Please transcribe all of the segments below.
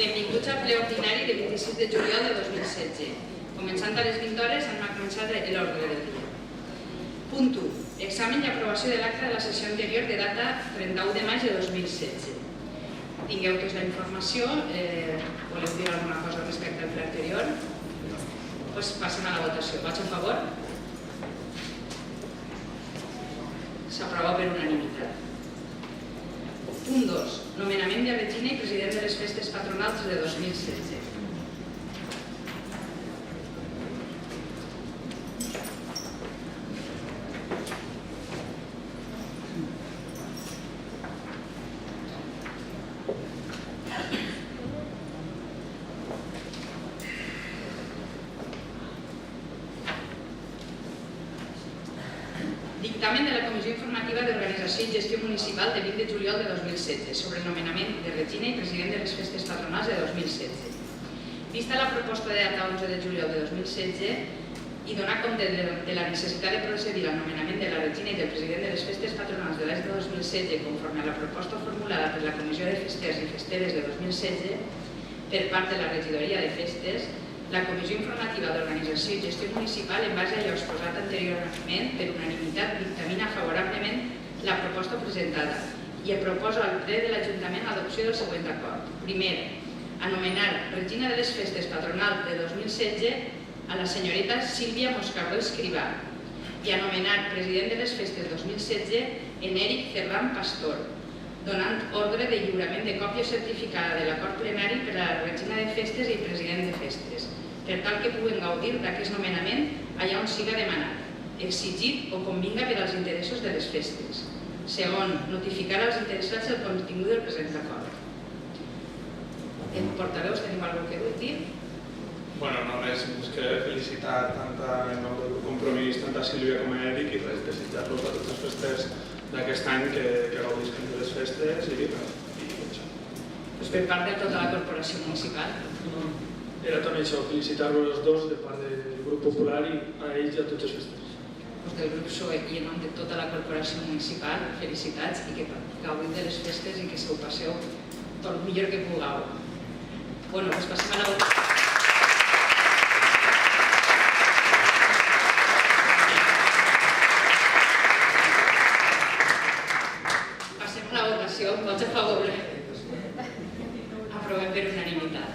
Benvinguts al ple ordinari de 26 de juliol de 2016. Començant a les 20 hores, hem començat l'ordre del dia. Punt 1. Examen i aprovació de l'acte de la sessió anterior de data 31 de maig de 2016. Tingueu tots la informació. Voleu dir alguna cosa respecte al ple anterior? Doncs passem a la votació. Vots a favor? S'aprova per unanimitat. Punt 2. Nomenament de Regina i president de les festes patronals de 2016. Dictamen de la Comissió Informativa d'Organització i Gestió Municipal de 20 de juliol de 2016 sobre el nomenament de Regina i president de les festes patronals de 2016. Vista la proposta de data 11 de juliol de 2016 i donar compte de la necessitat de procedir al nomenament de la Regina i del president de les festes patronals de l'any de 2016 conforme a la proposta formulada per la Comissió de Festers i Festeres de 2016 per part de la Regidoria de Festes, la Comissió Informativa d'Organització i Gestió Municipal, en base a allò exposat anteriorment, per unanimitat dictamina favorablement la proposta presentada i proposa al ple de l'Ajuntament l'adopció del següent acord. Primer, anomenar Regina de les Festes Patronals de 2016 a la senyoreta Sílvia Moscardó Escrivà i anomenar president de les festes 2016 en Eric Ferran Pastor, donant ordre de lliurament de còpia certificada de l'acord plenari per a la Regina de Festes i president de Festes, per tal que puguen gaudir d'aquest nomenament allà on siga demanat, exigit o convinga per als interessos de les festes. Segon, notificar als interessats el contingut del present acord. Portaveus, teniu alguna cosa que vull dir? Bueno, només que felicitar tant en nom del Compromís, tant a Sílvia com a Eric i res, desitjar-los a tots els festers d'aquest any que gaudisquen de les festes i això. Per part de tota la corporació municipal. Era també això, felicitar-los els dos de part del grup popular i a ells i a tots els festers. Del grup PSOE i en nom de tota la corporació municipal, felicitats i que gaudiu de les festes i que se ho passeu tot el millor que pugueu. Bueno, doncs passem a la votació. Passem a la votació. Vots a favor? Aprovem per unanimitat.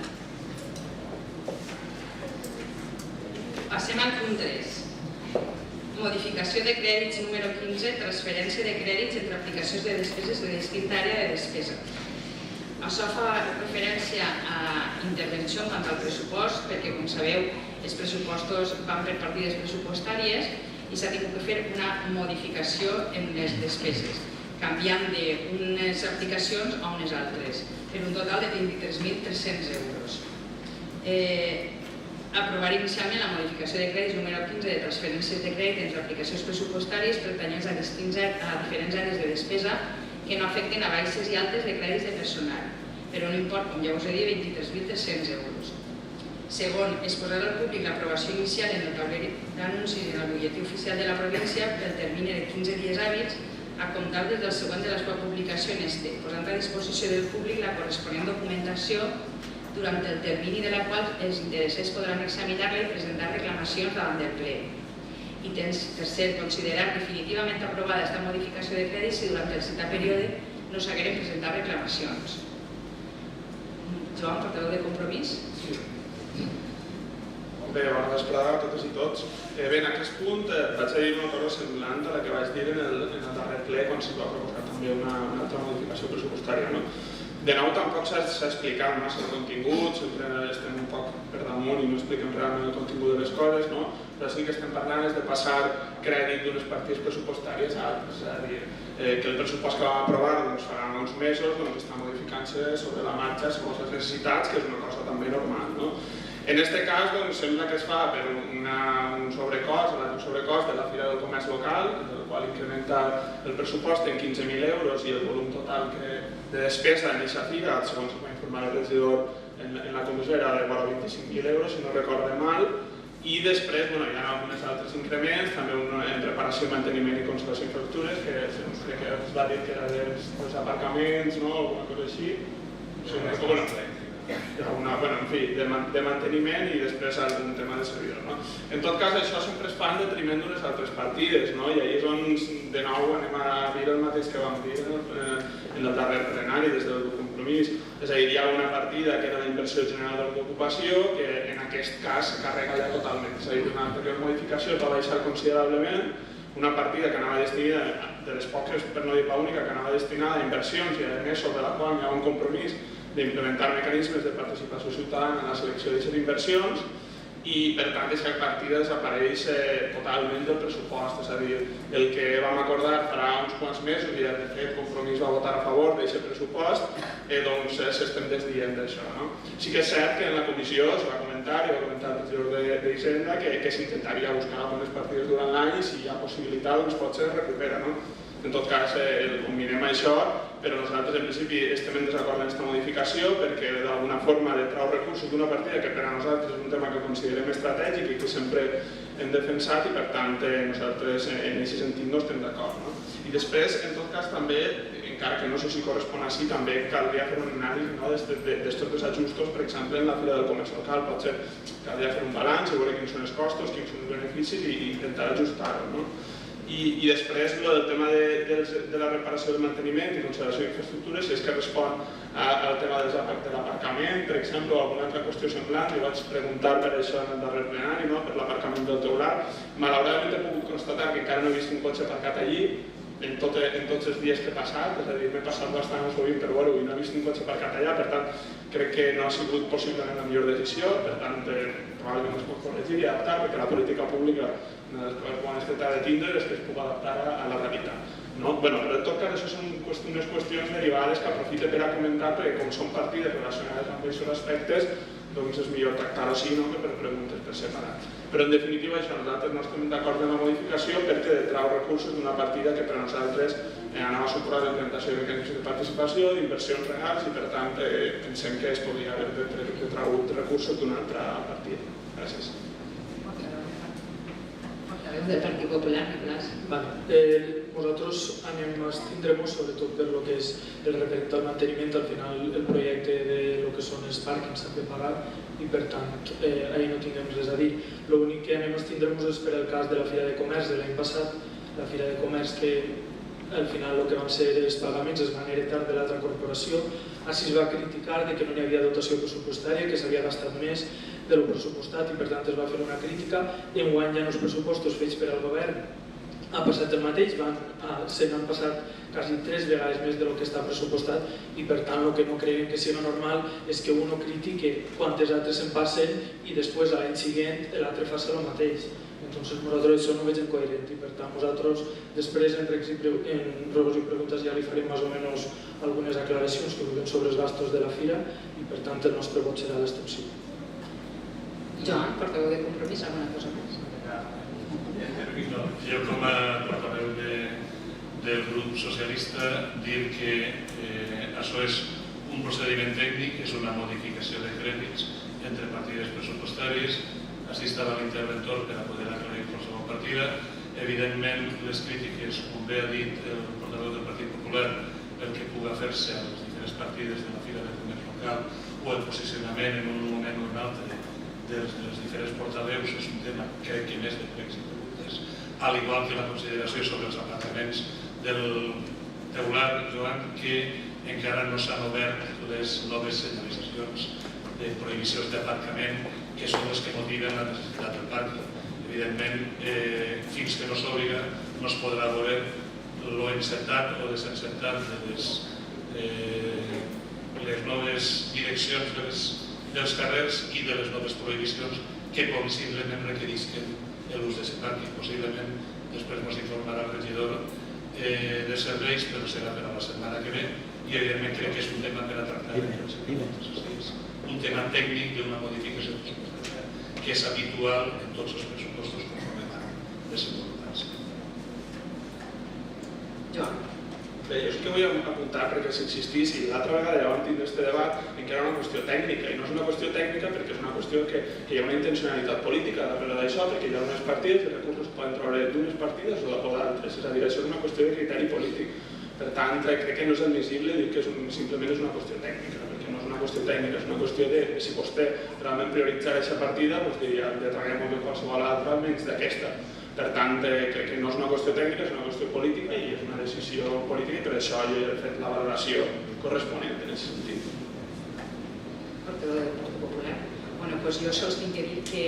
Passem al punt 3. Modificació de crèdits número 15, transferència de crèdits entre aplicacions de despeses de distinta àrea de despesa. Això fa referència a intervenció en quant al pressupost, perquè, com sabeu, els pressupostos van per partides pressupostàries i s'ha tingut que fer una modificació en les despeses, canviant d'unes aplicacions a unes altres, per un total de 23.300 euros. Aprovar inicialment la modificació de crèdits número 15 de transferències de crèdit entre aplicacions pressupostàries pertanyents a diferents àrees de despesa que no afecten a baixes i altes de crèdits de personal, per un import, com ja us he dit, 23.300 euros. Segon, exposar al públic l'aprovació inicial en el taulell d'anuncis i en el butlletí oficial de la província pel termini de 15 dies hàbils a comptar des del següent de la seva publicació en este, posant a disposició del públic la corresponent documentació durant el termini de la qual els interessats podran examinar-la i presentar reclamacions davant del ple. I tercer, considerar definitivament aprovada aquesta modificació de crèdits si durant el citat període no s'hagueren presentat reclamacions. Joan, portaveu de Compromís? Sí. Bé, bona vesprada a totes i tots. Bé, en aquest punt vaig a dir una cosa semblant a la que vaig dir en el darrer ple quan s'hi va proposar també una altra modificació pressupostària. De nou, tampoc s'ha explicat massa el contingut, sempre estem un poc per damunt i no expliquem realment el contingut de les coses, però sí que estem parlant de passar crèdit d'unes partides pressupostàries a altres, és a dir, que el pressupost que vam aprovar farà uns mesos està modificant-se sobre la marxa segons les necessitats, que és una cosa també normal. En aquest cas, sembla que es fa per un sobrecost de la Fira del Comerç Local, el qual incrementa el pressupost en 15.000 euros i el volum total de despesa en aquesta fira, segons va informar el regidor en la comissió, era de vora 25.000 euros, si no recorde mal, i després hi ha alguns altres increments, també en reparació, manteniment i conservació d'infraestructures, que crec que es va dir que era dels aparcaments o alguna cosa així. en fi, de manteniment i després un tema de servidor. En tot cas, això sempre es fa en detriment d'unes altres partides, i ahir és on de nou anem a dir el mateix que vam dir en el darrer plenari des del Compromís. És a dir, hi ha una partida que era la inversió general d'ocupació que en aquest cas se carrega ja totalment. És a dir, una anterior modificació va baixar considerablement, una partida que anava destinada, de les poques, per no dir l'única, que anava destinada a inversions i a més sobre la qual hi ha un compromís d'implementar mecanismes de participació ciutadana en la selecció d'aquestes inversions i per tant aquesta partida desapareix totalment del pressupost, és a dir, el que vam acordar farà uns quants mesos i de fet Compromís va votar a favor d'aquest pressupost, doncs s'estem desdient d'això. Sí que és cert que en la comissió es va comentar, i va comentar el regidor d'Hisenda, que s'intentaria buscar algunes partides durant l'any i si hi ha possibilitat doncs potser es recupera. En tot cas, combinem això, però nosaltres en principi estem en desacord amb aquesta modificació perquè d'alguna forma de trau recursos d'una partida que per a nosaltres és un tema que considerem estratègic i que sempre hem defensat i per tant nosaltres en aquest sentit no estem d'acord. I després, en tot cas, també, encara que no sé si correspon així, també caldria fer un anàlisi d'estos desajustos, per exemple, en la Fira del Comerç Local. Potser caldria fer un balanç i veure quins són els costos, quins són els beneficis i intentar ajustar-ho. I després el tema de la reparació del manteniment i conservació d'infraestructures és que respon al tema de l'aparcament, per exemple, o alguna altra qüestió semblant. Jo vaig preguntar per això en el darrer plenari, per l'aparcament del teulat. Malauradament he pogut constatar que encara no he vist un cotxe aparcat allí en tots els dies que he passat, és a dir, m'he passat bastant sovint per veure-ho i no he vist un cotxe aparcat allà, per tant crec que no ha sigut possiblement la millor decisió, per tant probablement es pot corregir i adaptar perquè la política pública una de les coses bones que ha de tindre és que es pugui adaptar a la realitat. Però en tot cas això són unes qüestions derivades que aprofite per a comentar perquè com són partides relacionades amb aquests aspectes doncs és millor tractar-ho així que per preguntes per separat. Però en definitiva això, nosaltres no estem d'acord amb la modificació perquè detrau recursos d'una partida que per a nosaltres anava a suposar l'implementació de mecanismes de participació, d'inversions reals i per tant pensem que es podria haver detraut recursos d'una altra partida. Gràcies. Del Partit Popular, Nicolás. Nosaltres anem a abstindre-nos sobretot per lo que és el referent al manteniment. Al final el projecte de lo que són els pàrquings s'ha de pagar i per tant ahir no tinguem res a dir. L'únic que anem a abstindre-nos és per el cas de la Fira de Comerç de l'any passat, la Fira de Comerç que al final el que van ser els pagaments es van heretar de l'altra corporació. Així es va criticar que no hi havia dotació pressupostària, que s'havia gastat més de lo pressupostat i per tant es va fer una crítica. Enguany ja en els pressupostos fets per al govern ha passat el mateix, se n'han passat quasi 3 vegades més de lo que està pressupostat i per tant el que no creiem que sigui normal és que uno critique quantes altres se'n passen i després l'any següent l'altre faci el mateix. Entonces nosaltres això no ho veiem coherent i per tant nosaltres després en recs i preguntes ja li farem més o menys algunes aclaracions que vulguem sobre els gastos de la Fira i per tant el nostre vot serà l'abstenció. Joan, portaveu de Compromís, alguna cosa més? Jo com a portaveu del grup socialista dir que això és un procediment tècnic, és una modificació de crèdits entre partides pressupostàries. Així estava l'interventor per a poder aclarir qualsevol partida. Evidentment, les crítiques, com bé ha dit el portaveu del Partit Popular, el que pugui fer-se a les diferents partides de la Fira de Comerç Local o el posicionament en un moment o un altre dels diferents portaveus és un tema crec que més de pregs i preguntes, al igual que la consideració sobre els apartaments del teulat, Joan, que encara no s'han obert les noves senyalitzacions de prohibicions d'aparcament que són les que motiven la necessitat del pàrquing. Evidentment, fins que no s'obliga no es podrà veure l'encertat o desencertat de les noves direccions dels carrers i de les noves prohibicions que possiblement requerisquen l'ús d'aquest pàrquing. Possiblement després ens informarà el regidor de serveis, però serà per a la setmana que ve i evidentment crec que és un tema per a tractar. És un tema tècnic d'una modificació que és habitual en tots els pressupostos conforme a desenvolupar-se. Joan. Bé, jo sí que vull apuntar perquè s'insistís i l'altra vegada ja vam tindre aquest debat en què era una qüestió tècnica i no és una qüestió tècnica perquè és una qüestió que hi ha una intencionalitat política darrere d'això perquè hi ha unes partides i recursos poden treure d'unes partides o d'altres, és a dir, això és una qüestió de criteri polític. Per tant, crec que no és admissible dir que simplement és una qüestió tècnica perquè no és una qüestió tècnica, és una qüestió de si vostè realment prioritzar aquesta partida, doncs diria, ja traguem de qualsevol altra menys d'aquesta. Per tant, crec que no és una qüestió tècnica, és una qüestió política i és una decisió política i per això jo he fet la valoració corresponent en aquest sentit. Portaveu del Partit Popular. Bueno, doncs jo sols tinc que dir que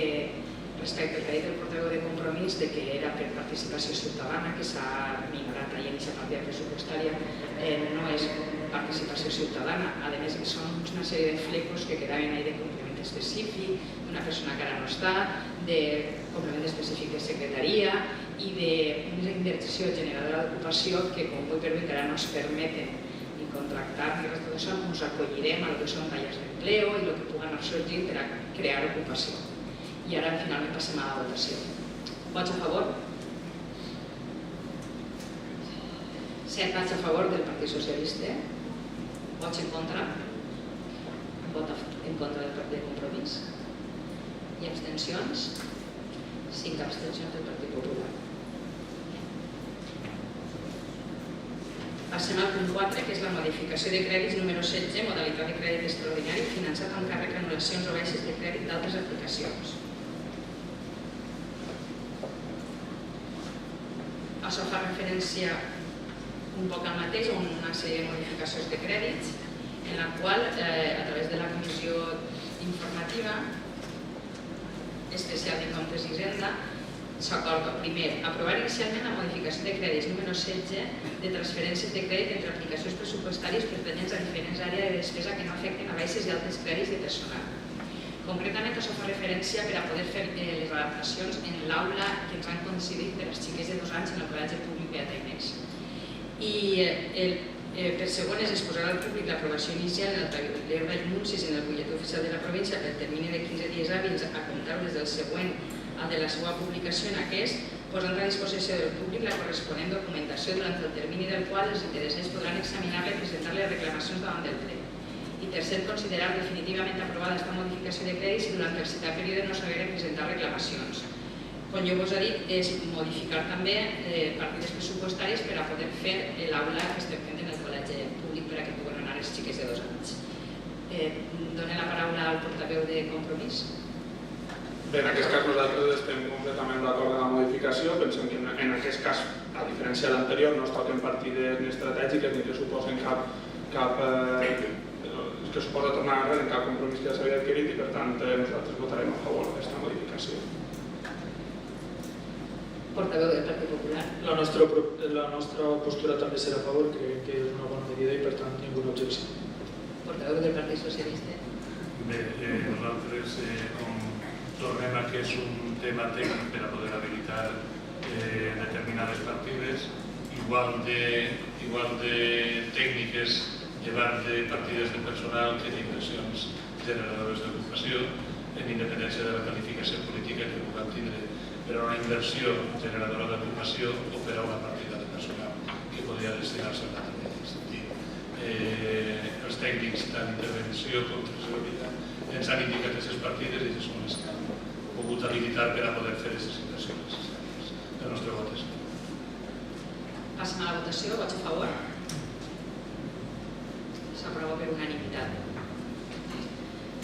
respecte al que ha dit el portaveu de Compromís de que era per participació ciutadana, que s'ha minorat ahir en aquesta partida pressupostària, no és participació ciutadana. A més, són una sèrie de flecos que quedaven ahí de complement específic, d'una persona que ara no està, de complement específic de secretaria i d'una inversió generadora d'ocupació que, com vull per encara no es permeten ni contractar ni res de tot això, ens acollirem a lo que són talles d'empleo i el que puguen anar sorgint per a crear ocupació. I ara finalment passem a la votació. Vots a favor? 7 vots a favor del Partit Socialista. Vots en contra? Vot en contra del Partit de Compromís. I abstencions? 5 abstencions del Partit Popular. Passem al punt 4, que és la modificació de crèdits número 16, modalitat de crèdit extraordinari finançat amb càrrec a anul·lacions o baixes de crèdit d'altres aplicacions. Això fa referència un poc al mateix, a una sèrie de modificacions de crèdits, en la qual, a través de la Comissió Informativa Especial de Comptes i Hisenda, s'acorda, primer, aprovar inicialment la modificació de crèdits número 16 de transferències de crèdit entre aplicacions pressupostàries pertanyents a diferents àrees de despesa que no afecten a baixes i altres crèdits de personal. Concretament, això fa referència per a poder fer les adaptacions en l'aula que ens han concedit per als xiquets de 2 anys en el Col·legi Públic Beata Inés. I per segon es posarà al públic l'aprovació inicial en el tabuler d'anuncis en el butlletí oficial de la província pel termini de 15 dies hàbils a comptar des del següent al de la seva publicació en aquest, posant a disposició del públic la corresponent documentació durant el termini del qual els interessats podran examinar-la i presentar-li reclamacions davant del ple. I tercer, considerar definitivament aprovada aquesta modificació de crèdits si durant el citat període no s'hagueren presentat reclamacions. Com jo vos he dit, és modificar també partides pressupostàries per a poder fer l'aula que estem fent en el col·legi públic per a que puguen anar els xiquets de 2 anys. Dono la paraula al portaveu de Compromís. Bé, en aquest cas nosaltres estem completament d'acord amb la modificació. Pensem que en aquest cas, a diferència de l'anterior, no es toquen partides ni estratègiques ni que suposen que suposa tornar enrere en cap compromís que ja s'havia adquirit i per tant nosaltres votarem a favor d'aquesta modificació. Portaveu del Partit Popular. La nostra postura també serà a favor, crec que és una bona medida i per tant ninguna objecció. Portaveu del Partit Socialista. Bé, nosaltres tornem a que és un tema tècnic per a poder habilitar determinades partides, igual de tècniques llevar de partides de personal que d'inversions generadores d'ocupació, en independència de la qualificació política que puguem tindre per a una inversió generadora d'ocupació o per a una partida de personal que podria destinar-se a un altre sentit. Els tècnics tant d'intervenció com tresoreria ens han indicat aquestes partides i són les que han pogut habilitar per a poder fer aquestes inversions necessàries. El nostre vot és no. Passem a la votació. Vots a favor? S'aprova per unanimitat.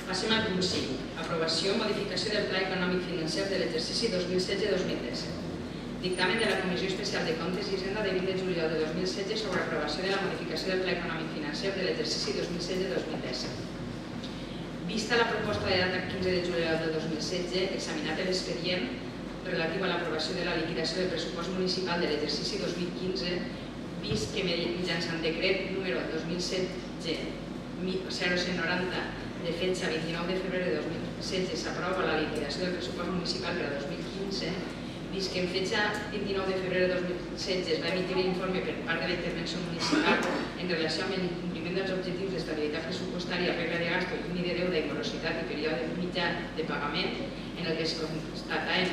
Passem al punt 5. Aprovació o modificació del Pla Econòmic Financer de l'exercici 2016-2017. Dictamen de la Comissió Especial de Comptes i Hisenda de 20 de juliol de 2016 sobre aprovació de la modificació del Pla Econòmic Financer de l'exercici 2016-2017. Vista la proposta de data 15 de juliol de 2016, examinat l'expedient relatiu a l'aprovació de la liquidació del pressupost municipal de l'exercici 2015, vist que mitjançant decret número 2016-0190 de fetge 29 de febrer de 2016 s'aprova la liquidació del pressupost municipal per a 2015, vist que en fetge 29 de febrer de 2016 es va emitir l'informe per part de la intervenció municipal en relació amb l'incompliment dels objectius d'estabilitat pressupostària, regla de gasto, límit de deuda i morositat i període mitjà de pagament, en el que es constataven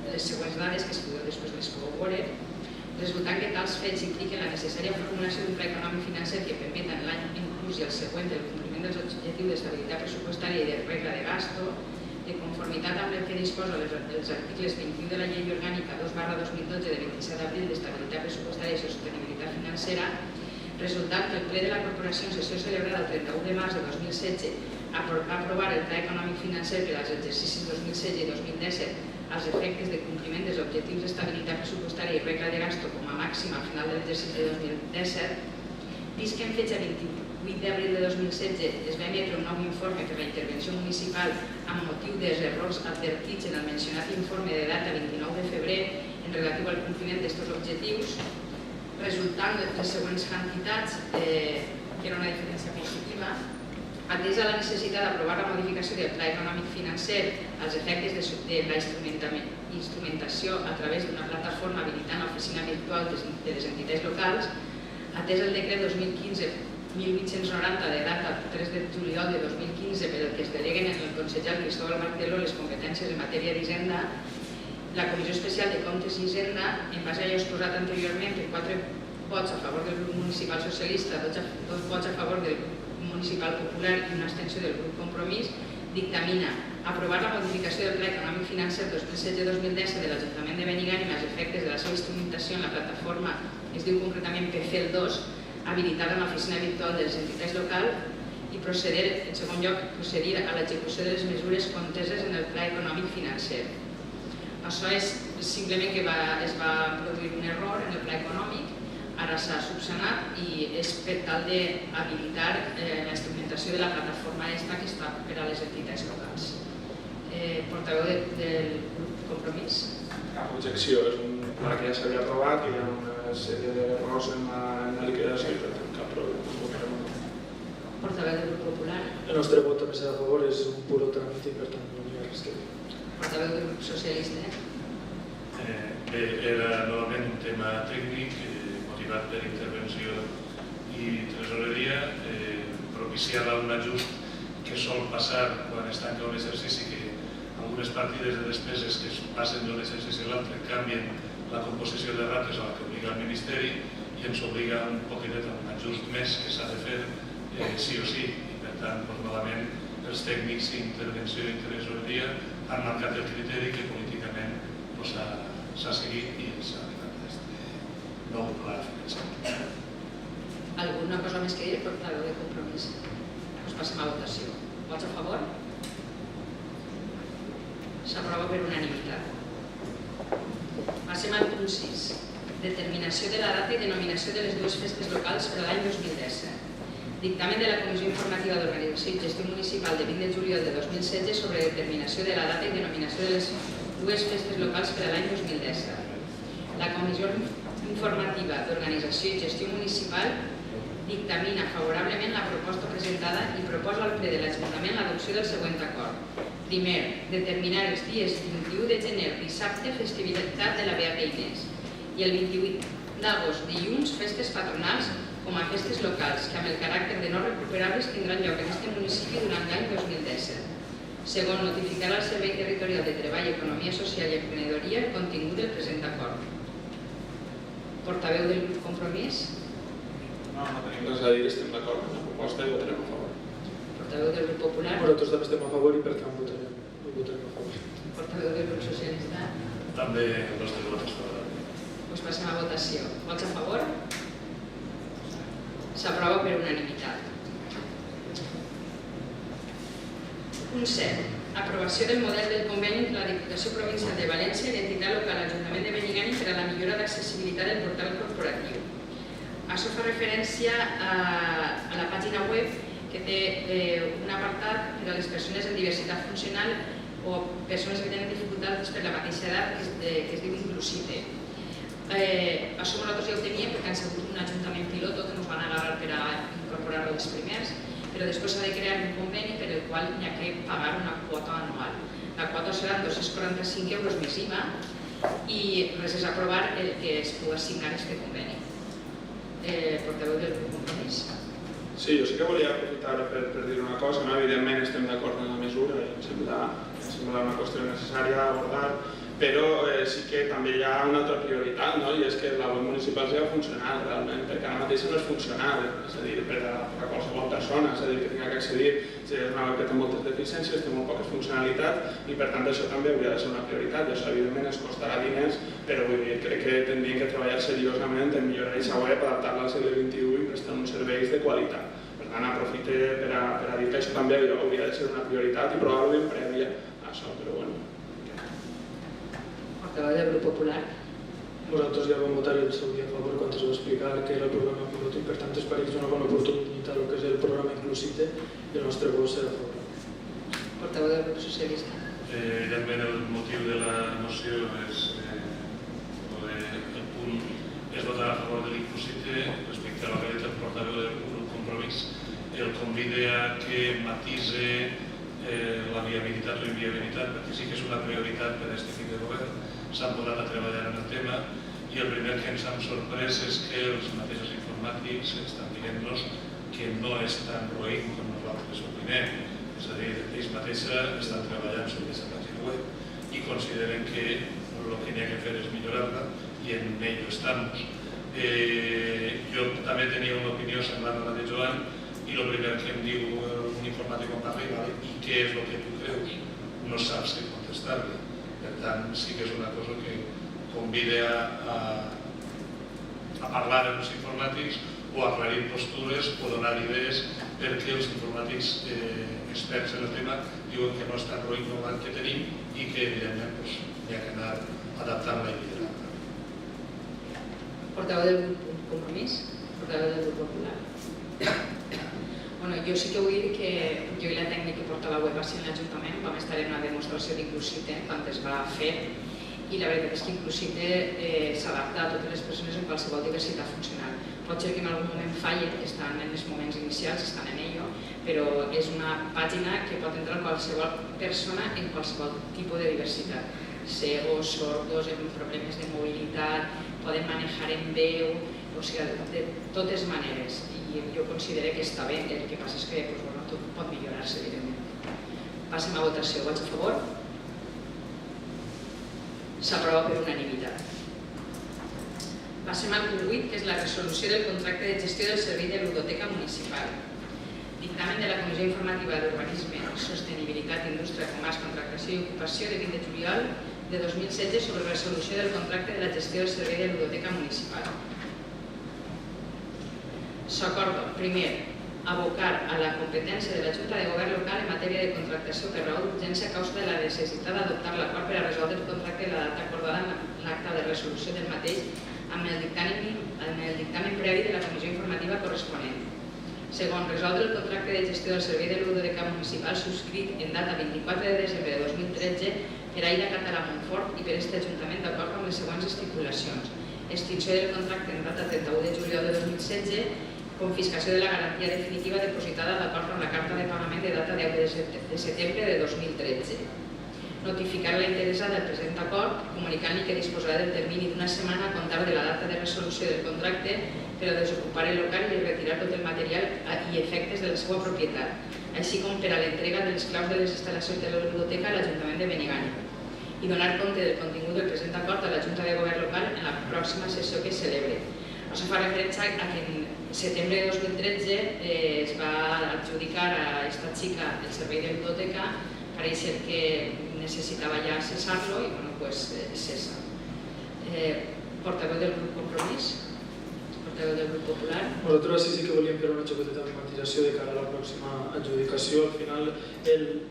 les següents dades que es podeu després les podeu veure, resultant que tals fets impliquen la necessària formulació d'un pla econòmic financer que permeta en l'any en curs i el següent del compliment dels objectius d'estabilitat pressupostària i de regla de gasto, de conformitat amb el que disposa els articles 21 de la Llei Orgànica 2/2012 de 27 d'abril d'estabilitat pressupostària i sostenibilitat financera, resultant que el ple de la Corporació en sessió celebrada el 31 de març de 2016 aprovar el Pla Econòmic Financer per als exercicis 2016 i 2017 als efectes de compliment dels objectius d'estabilitat pressupostària i regla de gasto com a màxim al final de l'exercici de 2017, vist que en fetge 28 d'abril de 2016 es va emetre un nou informe per la intervenció municipal amb motiu dels errors advertits en el mencionat informe de data 29 de febrer en relatiu al compliment d'estos objectius, resultant de les següents quantitats, que era una diferència positiva, atesa la necessitat d'aprovar la modificació del Pla Econòmic Financer als efectes de la instrumentació a través d'una plataforma habilitant l'oficina virtual de les entitats locals, atès el decret 2015-1890 de data 3 de juliol de 2015 per el que es deleguen en el consellal Cristóbal Barceló les competències en matèria d'Hisenda, la Comissió Especial de Comptes i Hisenda, en base a allò exposat anteriorment, 4 vots a favor del grup municipal socialista, 2 vots a favor del grup municipal popular i una abstenció del grup Compromís, dictamina aprovar la modificació del Pla Econòmic Financer 2016-2017 de l'Ajuntament de Benigànim als efectes de la seva instrumentació en la plataforma, es diu concretament PCEL2, habilitada en l'oficina virtual de les entitats locals, i procedir, en segon lloc, procedir a l'execució de les mesures conteses en el Pla Econòmic Financer. Això és simplement que es va produir un error en el Pla Econòmic, ara s'ha subsanat i és per tal d'habilitar la instrumentació de la plataforma esta que està per a les entitats locals. Portaveu del grup Compromís. Cap objecció, és un pla que ja s'havia aprovat, que hi ha una sèrie d'errors en la liquidació i per tant cap problema. Portaveu del grup Popular. El nostre vot també serà a favor, és un puro tràmit i per tant no hi ha res que dir. Portaveu del grup Socialista. Bé, era novament un tema tècnic per intervenció i tresoreria, propiciava un ajust que sol passar quan es tanca un exercici, que algunes partides de despeses que es passen d'un exercici a l'altre canvien la composició de rates a la que obliga el Ministeri i ens obliga un poquet a un ajust més que s'ha de fer sí o sí. I per tant, novament, els tècnics d'intervenció i tresoreria han marcat el criteri que políticament s'ha seguit i s'ha nou pla financer. Alguna cosa més que dir? Portaveu de Compromís. Doncs passem a votació. Vots a favor? S'aprova per unanimitat. Passem al punt 6. Determinació de la data i denominació de les dues festes locals per a l'any 2017. Dictamen de la Comissió Informativa d'Organització i Gestió Municipal de 20 de juliol de 2016 sobre determinació de la data i denominació de les dues festes locals per a l'any 2017. La Comissió Informativa d'Organització i Gestió Municipal dictamina favorablement la proposta presentada i proposa al ple de l'Ajuntament l'adopció del següent acord. Primer, determinar els dies 21 de gener, dissabte, festivitat de la Beata Inés, i el 28 d'agost, dilluns, festes patronals com a festes locals, que amb el caràcter de no recuperables tindran lloc en aquest municipi durant l'any 2017. Segon, notificar al Servei Territorial de Treball, Economia Social i Emprenedoria el contingut del present acord. Portaveu del grup Compromís. No tenim res a dir, estem d'acord amb la proposta i votarem a favor. Portaveu del grup Popular. Nosaltres també estem a favor i per tant votarem a favor. Portaveu del grup Socialista. També el nostre vot és favorable. Doncs passem a votació. Vots a favor? S'aprova per unanimitat. Punt 7. Aprovació del model del conveni entre la Diputació Provincial de València i l'entitat local Ajuntament de Benigànim per a la millora d'accessibilitat del portal corporatiu. Això fa referència a la pàgina web que té un apartat per a les persones amb diversitat funcional o persones que tenen dificultats per la mateixa edat que es diu Inclusive. Això nosaltres ja ho teníem perquè han sigut un ajuntament piloto que ens van agarrar per a incorporar-ho dels primers, però després s'ha de crear un conveni per el qual hi ha que pagar una quota anual. La quota serà 245 euros més IVA i res és aprovar el que es pugui signar aquest conveni. Portaveu del grup Compromís. Sí, jo sí que volia aprofitar per dir una cosa. Evidentment estem d'acord en la mesura i em sembla una qüestió necessària a abordar, però sí que també hi ha una altra prioritat, i és que la web municipal sigui funcional realment, perquè ara mateix no és funcional, és a dir, per a qualsevol persona, és a dir, que tingui que accedir, és una web que té moltes deficiències, té molt poques funcionalitats i per tant això també hauria de ser una prioritat. Això evidentment ens costarà diners, però vull dir, crec que tindríem que treballar seriosament en millorar aquesta web, adaptar-la al segle XXI i prestar uns serveis de qualitat. Per tant, aprofite per a dir que això també hauria de ser una prioritat i probablement prèvia a això, però bueno. Portaveu del Grup Popular. Nosaltres ja vam votar el seu dia a favor quan es va explicar que era el programa pilot i per tant es pareix una bona oportunitat el que és el programa Inclusite i el nostre vot serà favorable. Portaveu del Grup Socialista. Evidentment el motiu de la moció és el punt és votar a favor de l'Inclusite respecte a la que ha dit el portaveu del Grup Compromís. El convida a que matise la viabilitat o inviabilitat, perquè sí que és una prioritat per a aquest equip de govern. S'han posat a treballar en el tema i el primer que ens han sorprès és que els mateixos informàtics estan dient-nos que no estan roïnt com nosaltres opinem. És a dir, ells mateixos estan treballant sobre aquesta pàgina web i consideren que el que n'hi ha que fer és millorar-la i en ello estamos. Jo també tenia una opinió semblant a la de Joan i el primer que em diu un informàtic quan parla i què és el que tu creus? No saps què contestar-li. Per tant, sí que és una cosa que convida a parlar amb els informàtics o a aclarir postures o donar idees perquè els informàtics experts en el tema diuen que no estan roïnt el banc que tenim i que evidentment hi ha que anar adaptant-la i millorant-la. Portaveu del Grup Compromís, portaveu del Grup Popular. Bueno, jo sí que vull dir que jo i la tècnica que porta la web a l'Ajuntament vam estar en una demostració d'Inclusite quan es va fer i la veritat és que Inclusite s'adapta a totes les persones en qualsevol diversitat funcional. Pot ser que en algun moment falli, estan en els moments inicials, estan en ello, però és una pàgina que pot entrar qualsevol persona en qualsevol tipus de diversitat. Cegos, sordos, amb problemes de mobilitat, poden manejar en veu, o sigui, de totes maneres. I jo considero que està bé, el que passa és que tot pot millorar-se, evidentment. Passem a votació. Vots a favor? S'aprova per unanimitat. Passem al punt 8, que és la resolució del contracte de gestió del servei de ludoteca municipal. Dictamen de la Comissió Informativa d'Urbanisme, Sostenibilitat, Indústria, Comerç, Contractació i Ocupació de 20 de juliol de 2016 sobre resolució del contracte de la gestió del servei de ludoteca municipal. S'acorda, primer, abocar a la competència de la Junta de Govern local en matèria de contractació per raó d'urgència a causa de la necessitat d'adoptar l'acord per a resoldre el contracte de la data acordada en l'acta de resolució del mateix amb el dictamen previ de la Comissió Informativa corresponent. Segon, resoldre el contracte de gestió del servei de ludoteca municipal subscrit en data 24 de desembre de 2013 per Aida Català Montfort i per aquest Ajuntament d'acord amb les següents estipulacions. Extinció del contracte en data 31 de juliol de 2016, confiscació de la garantia definitiva depositada d'acord amb la carta de pagament de data 10 de setembre de 2013. Notificar la interessada del present acord, comunicant-li que disposarà del termini d'una setmana a comptar de la data de resolució del contracte per a desocupar el local i retirar tot el material i efectes de la seva propietat, així com per a l'entrega de les claus de les instal·lacions de la biblioteca a l'Ajuntament de Benigànim i donar compte del contingut del present acord a la Junta de Govern local en la pròxima sessió que celebre. Això fa referència a que en setembre de 2013 es va adjudicar a aquesta xica el servei de biblioteca, pareix ser que necessitava ja cessar-lo i doncs cessa. Portaveu del Grup Compromís, portaveu del Grup Popular. Nosaltres sí que volíem fer una xocoteta de matisació de cara a la pròxima adjudicació. Al final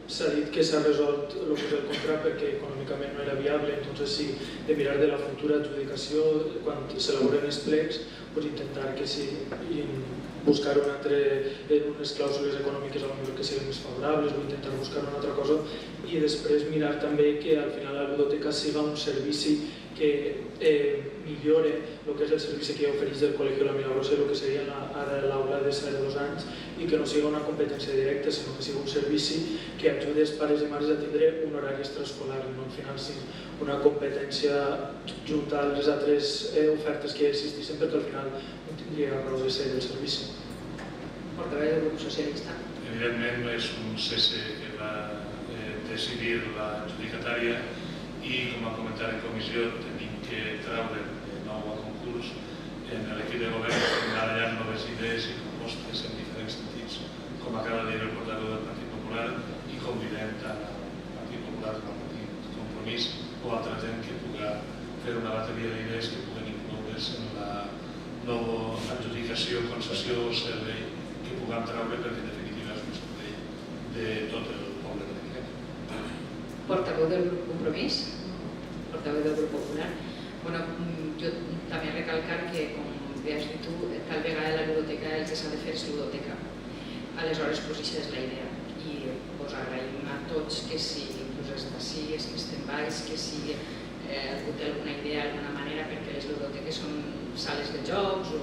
s'ha dit que s'ha resolt el que és el contracte perquè econòmicament no era viable, entonces sí, de mirar de la futura adjudicació, quan s'elaboren els plecs, intentar que sí, buscar unes clàusules econòmiques que siguin més favorables o intentar buscar una altra cosa i després mirar també que al final la biblioteca siga un servici que millore el que és el servici que ofereix el Col·legi La Milagrosa i el que seria ara l'aula de 0 a 2 anys i que no sigui una competència directa, sinó que sigui un servici que ajudi els pares i mares a tindre un horari extraescolar, no al final sí una competència junta a les altres ofertes que ja existeixen perquè al final no tindria raó de ser el servici. Portaveu del Grup Socialista. Evidentment és un cese que va decidir l'adjudicatària i, com a comentat en comissió, tenim que treure de nou a concurs en l'equip de govern per barallar noves idees i propostes en diferents sentits, com acaba de dir el portaveu del Partit Popular, i convidem tant al Partit Popular com al Partit Compromís o altra gent que pugui fer una bateria d'idees que puguen incloure's en la nova adjudicació, concessió o servei que pugui puguem treure perquè en definitiva és un servei de tot el poble de Benigànim. Portaveu del grup Compromís, portaveu del grup Popular. Bueno, jo també recalcar que, com bé has dit tu, tal vegada la ludoteca el que s'ha de fer és ludoteca. Aleshores, pues, això és la idea. I us agraïm a tots que si inclús els d'ací, els que estem baix, que si algú té alguna idea, alguna manera, perquè les ludoteques són sales de jocs o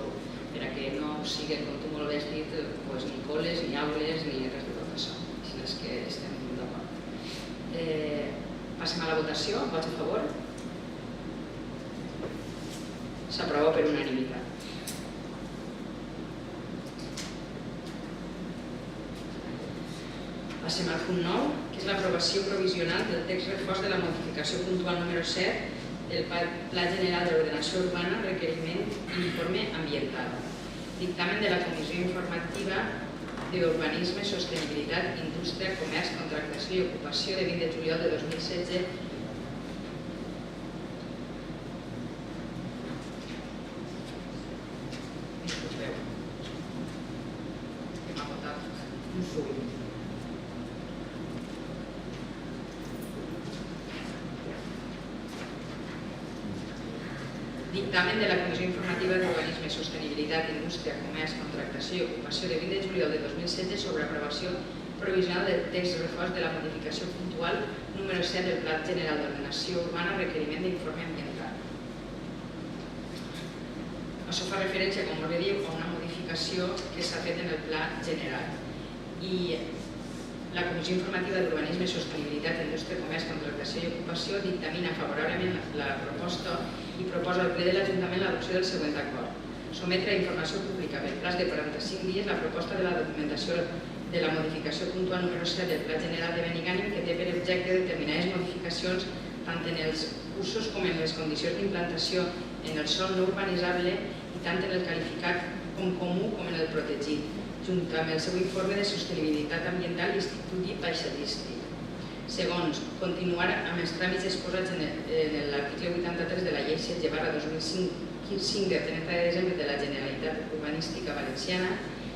per a que no siguin, com tu molt bé has dit, pues, ni col·les, ni aules, ni res de tot això. Així és que estem d'acord. Passem a la votació. Vots a favor? S'aprova per unanimitat. Passem al punt 9, que és l'aprovació provisional del text refós de la modificació puntual número 7 del Pla General d'Ordenació Urbana, requeriment d'informe ambiental. Dictamen de la Comissió Informativa d'Urbanisme, Sostenibilitat, Indústria, Comerç, Contractació i Ocupació de 20 de juliol de 2016. Dictamen de la Comissió Informativa d'Urbanisme, Sostenibilitat, Indústria, Comerç, Contractació i Ocupació de 20 de juliol de 2016 sobre aprovació provisional del text refós de la modificació puntual número 7 del Pla General d'Ordenació Urbana, requeriment d'informe ambiental. Això fa referència, com bé diu, a una modificació que s'ha fet en el Pla General. I la Comissió Informativa d'Urbanisme, Sostenibilitat, Indústria, Comerç, Contractació i Ocupació dictamina favorablement la proposta i proposa al ple de l'Ajuntament l'adopció del següent acord. Sometre a informació pública per plaç de 45 dies la proposta de la documentació de la modificació puntual número 7 del Pla General de Benigànim, que té per objecte determinades modificacions tant en els usos com en les condicions d'implantació en el sòl no urbanitzable i tant en el qualificat com comú com en el protegit, junt amb el seu informe de sostenibilitat ambiental i estudi paisatgístic. Segons, continuar amb els tràmits exposats en l'article 83 de la Llei 16/2005 de 30 de desembre de la Generalitat Urbanística Valenciana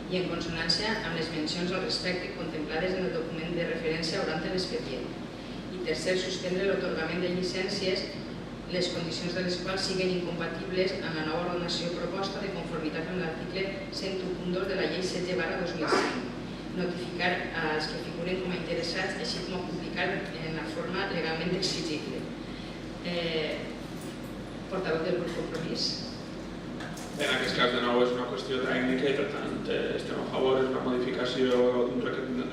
i en consonància amb les mencions al respecte contemplades en el document de referència oral de l'expedient. I tercer, suspendre l'atorgament de llicències les condicions de les quals siguin incompatibles amb la nova ordenació proposta de conformitat amb l'article 101.2 de la Llei 16/2005. Notificar als que figuren com a interessats, així com a publicar en la forma legalment exigible. Portaveu del grup Compromís. En aquest cas, de nou, és una qüestió tècnica i, per tant, estem a favor. És una modificació,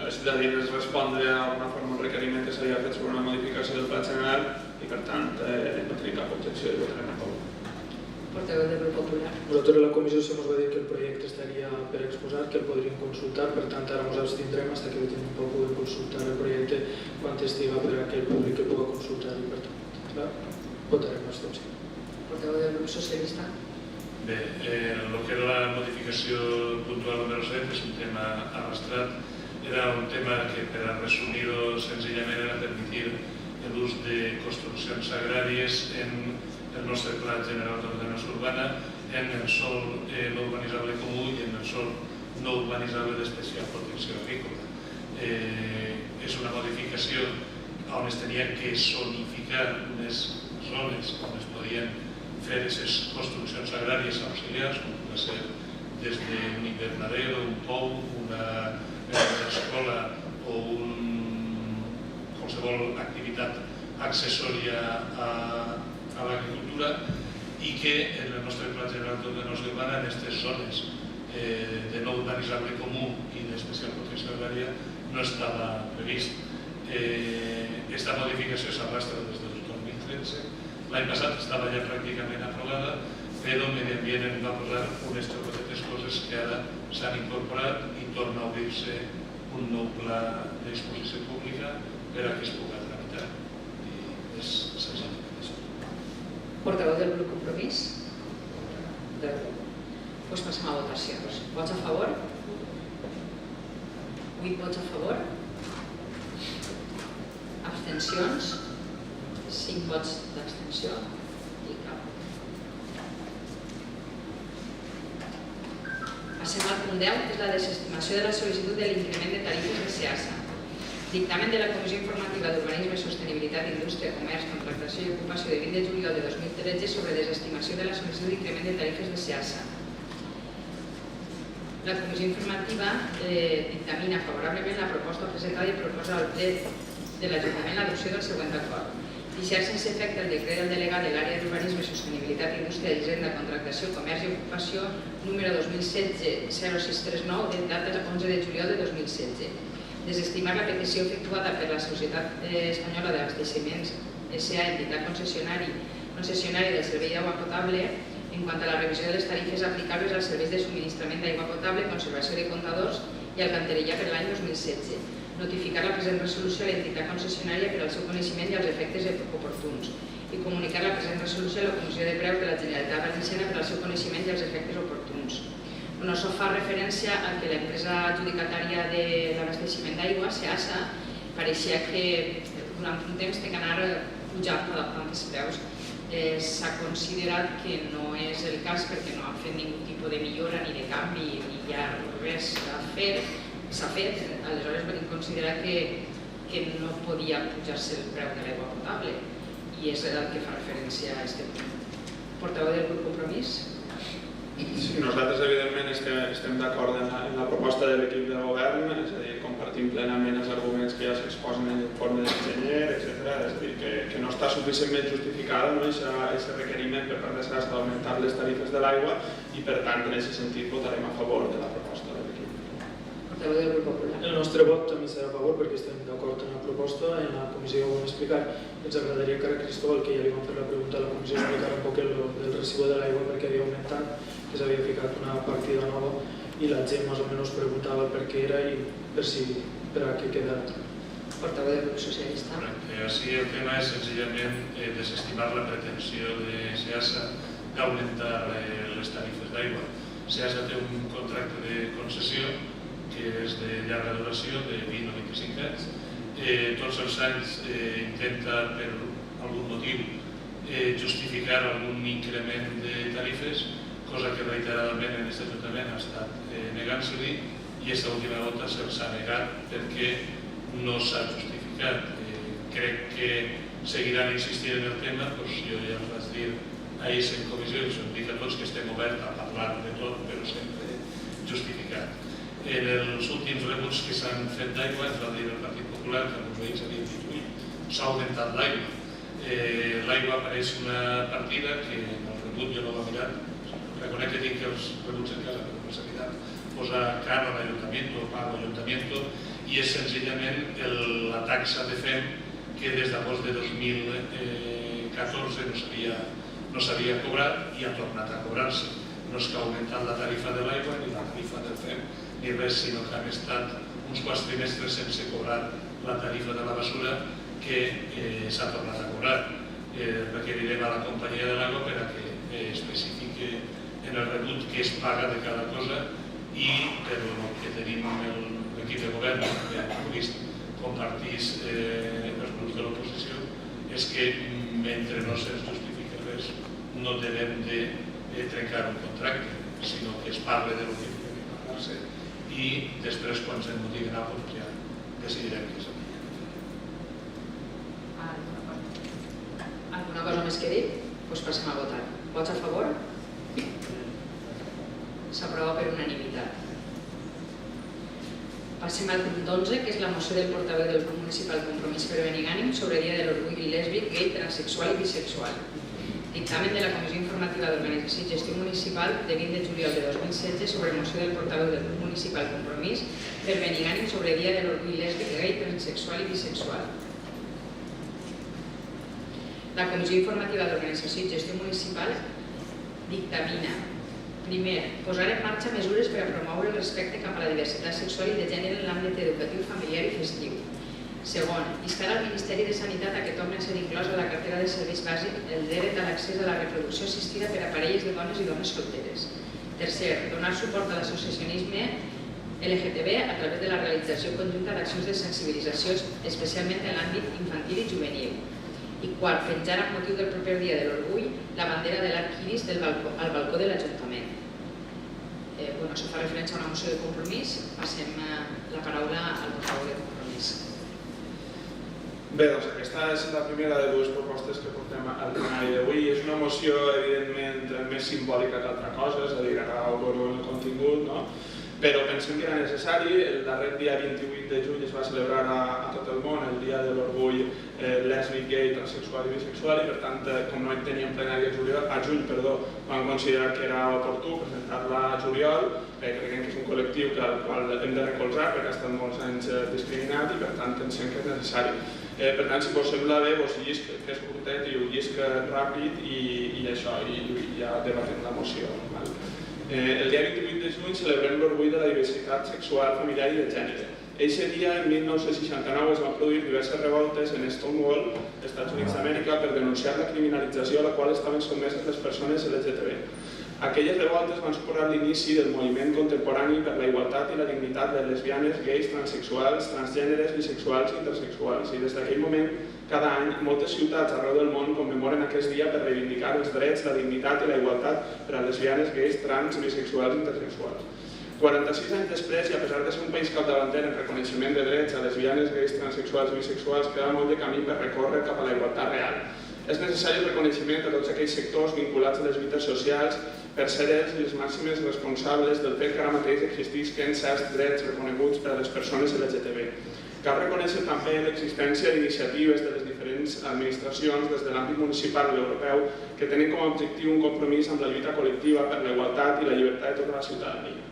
és a dir, és respondre d'alguna forma un requeriment que s'havia fet sobre una modificació del Pla General i, per tant, no tenim cap objecció i votarem a favor. Portaveu del grup Popular. Nosaltres a la comissió se ens va dir que el projecte estaria per exposar, que el podríem consultar, per tant ara ens abstindrem fins que tinguem un poc de consultar el projecte quan estiga per a que el públic que pugui consultar i per tant votarem l'abstenció. Portaveu del grup Socialista. Bé, el que era la modificació puntual número 7 és un tema arrastrat. Era un tema que, per a resumir-ho senzillament, era permitir l'ús de construccions agràries en el nostre Pla General d'Ordenació Urbana en el sòl no urbanitzable comú i en el sòl no urbanitzable d'especial protecció agrícola. És una modificació on es tenia que zonificar unes zones on es podien fer aquestes construccions agràries auxiliars, com pot ser des d'un invernadero, un pou, una escola o qualsevol activitat accessòria a l'agricultura i que en el nostre Pla General d'Ordenació Urbana en aquestes zones de no urbanitzable comú i d'especial protecció agrària no estava previst. Aquesta modificació s'arrastra des del 2013. L'any passat estava ja pràcticament aprovada, però Medi Ambient en va posar unes trocetes coses que ara s'han incorporat i torna a obrir-se un nou pla d'exposició pública per a que es pugui tramitar. I és senzillament això. Portaveu del grup Compromís? Doncs passem a votacions. Vots a favor? 8 vots a favor. Abstencions? 5 vots d'abstenció i cap. Passem al punt 10, que és la desestimació de la sol·licitud de l'increment de tarifes de SEASA. Dictamen de la Comissió Informativa d'Urbanisme, Sostenibilitat, Indústria, Comerç, Contractació i Ocupació de 20 de juliol de 2013 sobre desestimació de la sol·licitud d'increment de tarifes de SEASA. La Comissió Informativa dictamina favorablement la proposta presentada i proposa al ple de l'Ajuntament l'adopció del següent acord. Deixar sense efecte el decret del delegat de l'àrea d'Urbanisme, Sostenibilitat, Indústria, Hisenda, Contractació, Comerç i Ocupació número 2016-0639 de data del 11 de juliol de 2016. Desestimar la petició efectuada per la Societat Espanyola d'Abasteciments S.A., entitat concessionària del servei d'aigua potable, en quant a la revisió de les tarifes aplicables als serveis de subministrament d'aigua potable, conservació de comptadors i alcantarilla per l'any 2016. Notificar la present resolució a l'entitat concessionària per al seu coneixement i als efectes oportuns i comunicar la present resolució a la Comissió de Preus de la Generalitat Valenciana per al seu coneixement i als efectes oportuns. On això fa referència a que l'empresa adjudicatària de l'abasteciment d'aigua, SEASA, pareixia que durant un temps té que anar pujant, adaptant els preus. S'ha considerat que no és el cas perquè no han fet ningú tipus de millora ni de canvi ni hi ha res a fer. S'ha fet, aleshores vam considerar que no podia pujar-se el preu de l'aigua potable i és el que fa referència a aquest punt. Portaveu del grup Compromís? Sí, nosaltres evidentment estem d'acord en la proposta de l'equip de govern, és a dir, compartim plenament els arguments que ja s'exposen en l'informe de l'enginyer, etc. És a dir, que no està suficientment justificada aquest requeriment per part de SEASA d'augmentar les tarifes de l'aigua i per tant en aquest sentit votarem a favor de la proposta de l'equip. Portaveu del grup Popular. El nostre vot també serà a favor perquè estem d'acord en la proposta. En la comissió ja ho vam explicar. Ens agradaria que ara Cristóbal, que ja li vam fer la pregunta a la comissió, explicara un poc el recibo de l'aigua perquè havia augmentat, que s'havia ficat una partida nova i la gent més o menys preguntava per què era i per a què queda. Portaveu del grup socialista. Així el tema és senzillament desestimar la pretensió de SEASA d'augmentar les tarifes d'aigua. SEASA té un contracte de concessió que és de llarga duració, de 20 o 25 anys. Tots els anys intenta, per algun motiu, justificar algun increment de tarifes, cosa que reiteradament en aquest Ajuntament ha estat negant-se-li i aquesta última volta se'ls ha negat perquè no s'ha justificat. Crec que seguiran insistint en el tema, doncs jo ja els vaig dir ahir en comissió i us dic a tots que estem oberts a parlar de tot, però sempre justificat. En els últims rebuts que s'han fet d'aigua, ens va dir el Partit Popular que els veïns havien dit ui, s'ha augmentat l'aigua. L'aigua apareix una partida que en el rebut jo no l'he mirat, reconec que tinc els rebuts en casa, però no s'ha mirat, posa cara a l'Ajuntament o pago l'Ajuntament i és senzillament la taxa de FEM que des d'agost de 2014 no s'havia cobrat i ha tornat a cobrar-se. No és que ha augmentat la tarifa de l'aigua ni la tarifa del FEM ni res, sinó que han estat uns quants trimestres sense cobrar la tarifa de la basura que s'ha tornat a cobrar. Requerirem a la companyia de l'aigua per a que especifique en el rebut què es paga de cada cosa i per el que tenim l'equip de govern, que hem vist compartís els grups de l'oposició, és que mentre no se'ns justifique res no devem de trencar un contracte, sinó que es parla de lo que ha de pagar-se i després quan se'n motiven alguns ja decidirem què és el que Alguna cosa més que dir? Doncs passem a votar. Vots a favor? S'aprova per unanimitat. Passem al punt 11, que és la moció del portaveu del grup municipal Compromís per Benigànim sobre el dia de l'orgull lèsbic, gai, transexual i bisexual. Dictamen de la Comissió Informativa d'Organització i Gestió Municipal de 20 de juliol de 2016 sobre moció del portaveu del grup municipal Compromís per Benigànim sobre el dia de l'orgull lèsbic, gai, transexual i bisexual. La Comissió Informativa d'Organització i Gestió Municipal dictamina: primer, posar en marxa mesures per a promoure el respecte cap a la diversitat sexual i de gènere en l'àmbit educatiu, familiar i festiu. Segon, instar al Ministeri de Sanitat a que torni a ser inclòs a la cartera de serveis bàsics el dret a l'accés a la reproducció assistida per a parelles de dones i dones solteres. Tercer, donar suport a l'associacionisme LGTB a través de la realització conjunta d'accions de sensibilització, especialment en l'àmbit infantil i juvenil. I quart, penjar amb motiu del proper dia de l'orgull la bandera de l'arc iris al balcó de l'Ajuntament. Això fa referència a una moció de compromís. Passem la paraula al portaveu de compromís. Bé, doncs aquesta és la primera de dues propostes que portem al plenari d'avui. És una moció, evidentment, més simbòlica que altra cosa, és a dir, ara ho veureu en el contingut, no? Però pensem que era necessari. El darrer dia 28 de juny es va celebrar a tot el món el Dia de l'Orgull lèsbic, gai, transsexual i bisexual, i per tant, com no en teníem plenari a juny, vam considerar que era oportú presentar-la a juliol, perquè creiem que és un col·lectiu al qual hem de recolzar perquè ha estat molts anys discriminat i per tant pensem que és necessari. Per tant, si us sembla bé, vos llisc, que és curtet i ho llisc ràpid i això, i ja debatem la moció. El dia 28 de juny celebrem l'orgull de la diversitat sexual, familiar i de gènere. Eixe dia, en 1969, es van produir diverses revoltes en Stonewall, als Estats Units d'Amèrica, per denunciar la criminalització a la qual estaven sotmeses les persones LGTB. Aquelles revoltes van suposar l'inici del moviment contemporani per la igualtat i la dignitat de lesbianes, gais, transsexuals, transgèneres, bisexuals i intersexuals. I des d'aquell moment, cada any, moltes ciutats arreu del món commemoren aquest dia per reivindicar els drets, la dignitat i la igualtat per a lesbianes, gais, trans, bisexuals i intersexuals. 46 anys després, i a pesar de ser un país capdavanter en reconeixement de drets a lesbianes, gais, transsexuals i bisexuals, queda molt de camí per recórrer cap a la igualtat real. És necessari el reconeixement a tots aquells sectors vinculats a les lluites socials per ser ells les màximes responsables del fet que ara mateix existisquen certs drets reconeguts per a les persones LGTB. Cal reconèixer també l'existència d'iniciatives de les diferents administracions des de l'àmbit municipal i l'europeu que tenen com a objectiu un compromís amb la lluita col·lectiva per la igualtat i la llibertat de tota la ciutadania.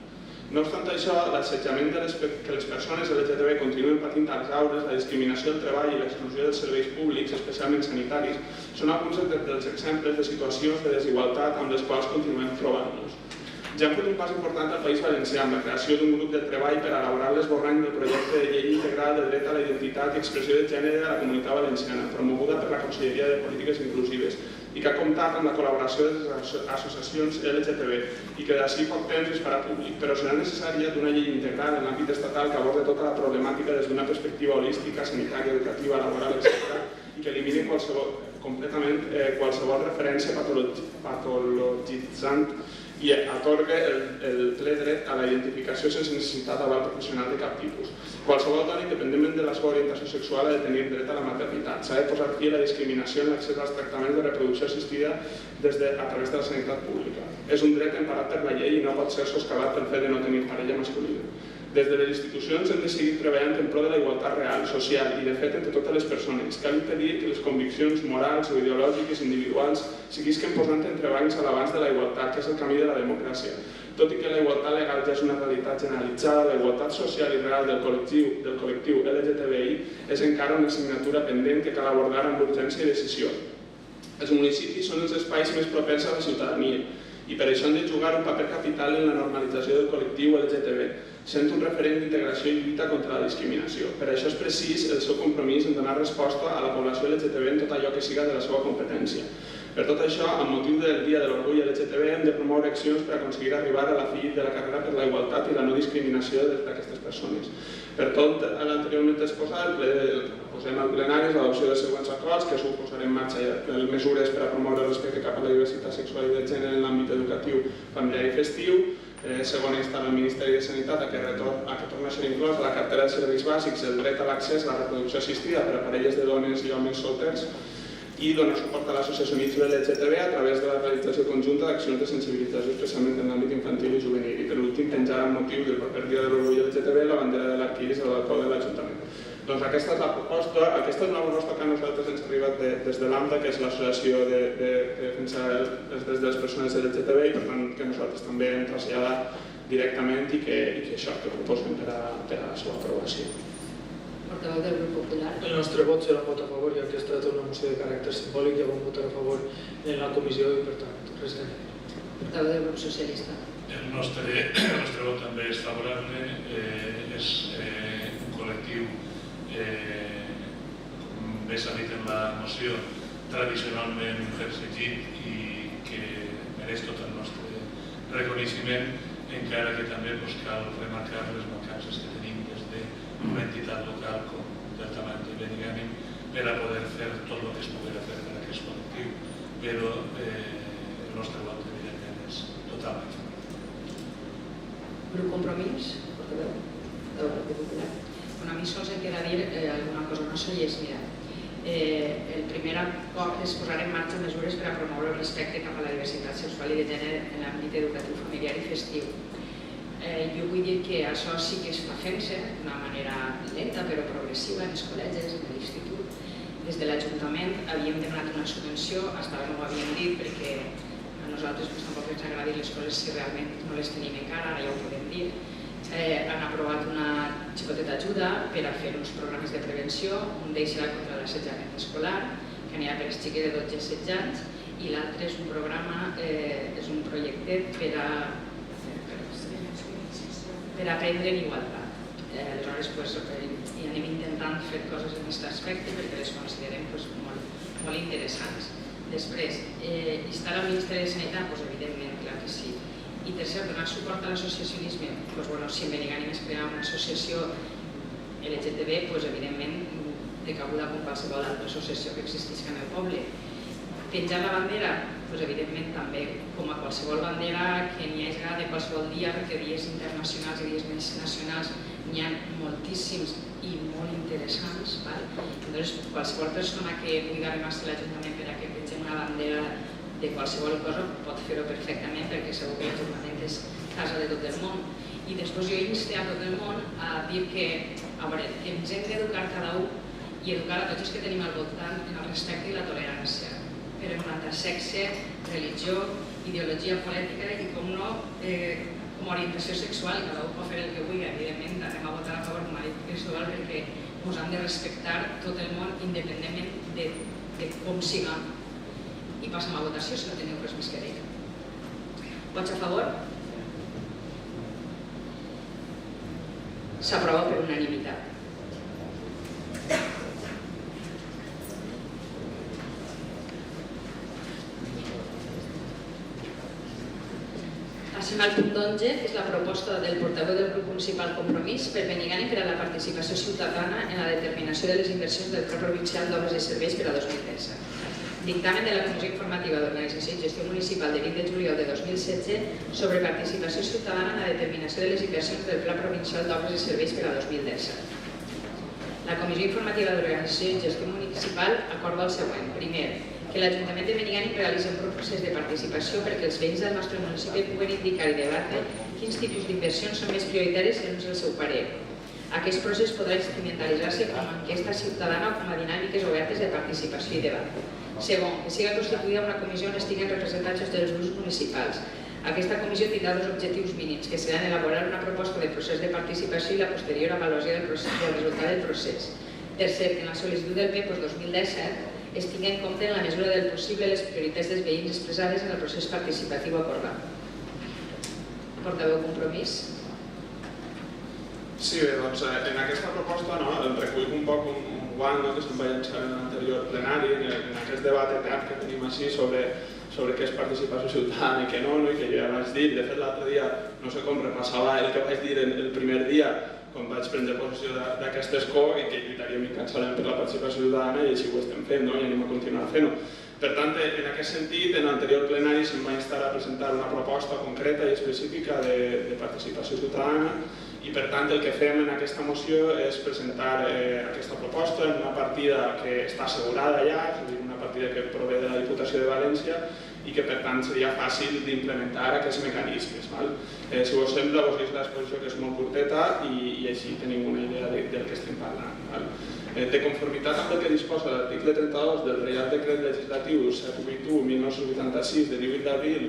No obstant això, l'assetjament que les persones LGTB continuen patint a les aules, la discriminació del treball i l'exclusió dels serveis públics, especialment sanitaris, són alguns dels exemples de situacions de desigualtat amb les quals continuem trobant-nos. Ja hem fet un pas important al País Valencià amb la creació d'un grup de treball per elaborar l'esborrany del projecte de llei integral de dret a la identitat i expressió de gènere de la Comunitat Valenciana, promoguda per la Conselleria de Polítiques Inclusives, i que ha comptat amb la col·laboració de les associacions LGTB i que d'ací poc temps es farà públic, però serà necessària d'una llei integral en l'àmbit estatal que aborde tota la problemàtica des d'una perspectiva holística, sanitària, educativa, laboral, etc. i que elimini completament qualsevol referència patologitzant i atorga el ple dret a la identificació sense necessitat d'aval professional de cap tipus. Qualsevol dona, independentment de la seva orientació sexual, ha de tenir dret a la maternitat. S'ha de posar fi a la discriminació en l'accés als tractaments de reproducció assistida a través de la sanitat pública. És un dret emparat per la llei i no pot ser soscavat pel fet de no tenir parella masculina. Des de les institucions hem de seguir treballant en pro de la igualtat real, social i de fet entre totes les persones. Cal impedir que les conviccions morals o ideològiques individuals siguisquen posant entrebancs a l'abans de la igualtat, que és el camí de la democràcia. Tot i que la igualtat legal ja és una realitat generalitzada, la igualtat social i real del col·lectiu LGTBI és encara una assignatura pendent que cal abordar amb urgència i decisió. Els municipis són els espais més propers a la ciutadania i per això han de jugar un paper capital en la normalització del col·lectiu LGTB, sent un referent d'integració i lluita contra la discriminació. Per això és precís el seu compromís en donar resposta a la població LGTB en tot allò que siga de la seva competència. Per tot això, amb motiu del Dia de l'Orgull LGTB, hem de promoure accions per aconseguir arribar a la fi de la carrera per la igualtat i la no discriminació d'aquestes persones. Per tot l'anteriorment exposat, posem al plenari l'adopció dels següents acords, que posarem en marxa mesures per a promoure el respecte cap a la diversitat sexual i de gènere en l'àmbit educatiu, familiar i festiu. Segon, instar el Ministeri de Sanitat a que torni a ser inclòs a la cartera de serveis bàsics el dret a l'accés a la reproducció assistida per a parelles de dones i homes solters i donar suport a l'associacionisme LGTB a través de la realització conjunta d'accions de sensibilització, especialment en l'àmbit infantil i juvenil. I per últim, penjar amb motiu del proper Dia de l'Orgull LGTB la bandera de l'Arquiris al balcó de l'Ajuntament. Doncs aquesta és la proposta. Aquesta és una proposta que a nosaltres ens ha arribat des de l'AMDA, que és l'Associació de Defensa dels Drets de les Persones LGTB, i per tant que nosaltres també hem traslladat directament i que això que proposem per a la seva aprovació. Portaveu del Grup Popular. El nostre vot serà un vot a favor, ja que es tracta d'una moció de caràcter simbòlic, ja vam votar a favor en la comissió i per tant res a dir. Portaveu del Grup Socialista. El nostre vot també és favorable, és un col·lectiu, com bé s'ha dit en la moció, tradicionalment perseguit i que mereix tot el nostre reconeixement, encara que també cal remarcar les mancances que tenim des d'una entitat local com del tamany de Benigànim per a poder fer tot el que es pugui fer per a aquest col·lectiu, però el nostre vot evidentment és totalment favorable. Grup Compromís, portaveu del Partit Popular. A mi sols em queda dir alguna cosa, no sé, i és, mira, el primer cop és posar en marxa mesures per a promoure el respecte cap a la diversitat sexual i de gènere en l'àmbit educatiu, familiar i festiu. Jo vull dir que això sí que està fent-se d'una manera lenta però progressiva en els col·legis, en l'institut. Des de l'Ajuntament havíem demanat una subvenció, fins ara no ho havíem dit perquè a nosaltres tampoc ens agrada dir les coses si realment no les tenim encara, ara ja ho podem dir. Han aprovat una xicoteta ajuda per a fer uns programes de prevenció, un d'ells serà contra l'assetjament escolar, que anirà per als xiquets de 12 a 16 anys, i l'altre és un programa, és un projecte per a aprendre en igualtat. Aleshores, hi anem intentant fer coses en aquest aspecte perquè les considerem molt interessants. Després, instar al Ministeri de Sanitat? Evidentment, clar que sí. I tercer, donar suport a l'associacionisme. Si en Benigànim es crea una associació LGTB, evidentment, decabuda com qualsevol altra associació que existisca en el poble. Penjar la bandera? Evidentment també, com a qualsevol bandera que n'hi hagi de qualsevol dia, perquè dies internacionals i dies nacionals n'hi ha moltíssims i molt interessants. Llavors, qualsevol persona que vulgui arribar-se a l'Ajuntament per a que pengem una bandera de qualsevol cosa pot fer-ho perfectament perquè segur que l'Ajuntament és casa de tot el món. I després jo insto a tot el món a dir que ens hem d'educar cada un i educar a tots els que tenim al voltant en el respecte i la tolerància per enfrontar sexe, religió, ideologia política i, com no, com a orientació sexual. Cada un pot fer el que vulgui. Evidentment, anem a votar a favor com a orientació sexual perquè ens hem de respectar tot el món independentment de com siguem. I passem a votació si no teniu res més que dir. Vots a favor? S'aprova per unanimitat. Passem al punt 11, que és la proposta del portaveu del grup municipal Compromís per Benigànim per a la participació ciutadana en la determinació de les inversions del Pla Provincial d'Obres i Serveis per a 2013. Dictamen de la Comissió Informativa d'Organització i Gestió Municipal de 20 de juliol de 2016 sobre participació ciutadana en la determinació de les inversions del Pla Provincial d'Obres i Serveis per a 2017. La Comissió Informativa d'Organització i Gestió Municipal acorda el següent. Primer, que l'Ajuntament de Benigànim realitzi un procés de participació perquè els veïns del nostre municipi puguen indicar i debatre quins tipus d'inversions són més prioritaris segons el seu parer. Aquest procés podrà instrumentalitzar-se com a enquesta ciutadana o com a dinàmiques obertes de participació i debat. Segon, que siga constituïda una comissió on estiguen representats dels grups municipals. Aquesta comissió tindrà dos objectius mínims, que seran elaborar una proposta de procés de participació i la posterior avaluació del resultat del procés. Tercer, que en la sol·licitud del PEPOS 2017 es tingui en compte en la mesura del possible les prioritats dels veïns expressades en el procés participatiu acordat. Portaveu Compromís? Sí, bé, doncs en aquesta proposta recull un poc un guant que se'n va llançar en l'anterior plenari, en aquest debat etern que tenim així sobre què és participació ciutadana i què no, i que jo ja vaig dir, de fet l'altre dia no sé com repassava el que vaig dir el primer dia quan vaig prendre possessió d'aquest escó i que lluitaríem incansablement per la participació ciutadana i així ho estem fent i anem a continuar fent-ho. Per tant, en aquest sentit, en l'anterior plenari se'm va instar a presentar una proposta concreta i específica de participació ciutadana i per tant el que fem en aquesta moció és presentar aquesta proposta en una partida que està assegurada ja, és a dir, una partida que prové de la Diputació de València i que per tant seria fàcil d'implementar aquests mecanismes. Si us sembla, vos llegeixo l'exposició que és molt curteta i així tenim una idea del que estem parlant. De conformitat amb el que disposa l'article 32 del Reial Decret Legislatiu 781/1986 de 18 d'abril,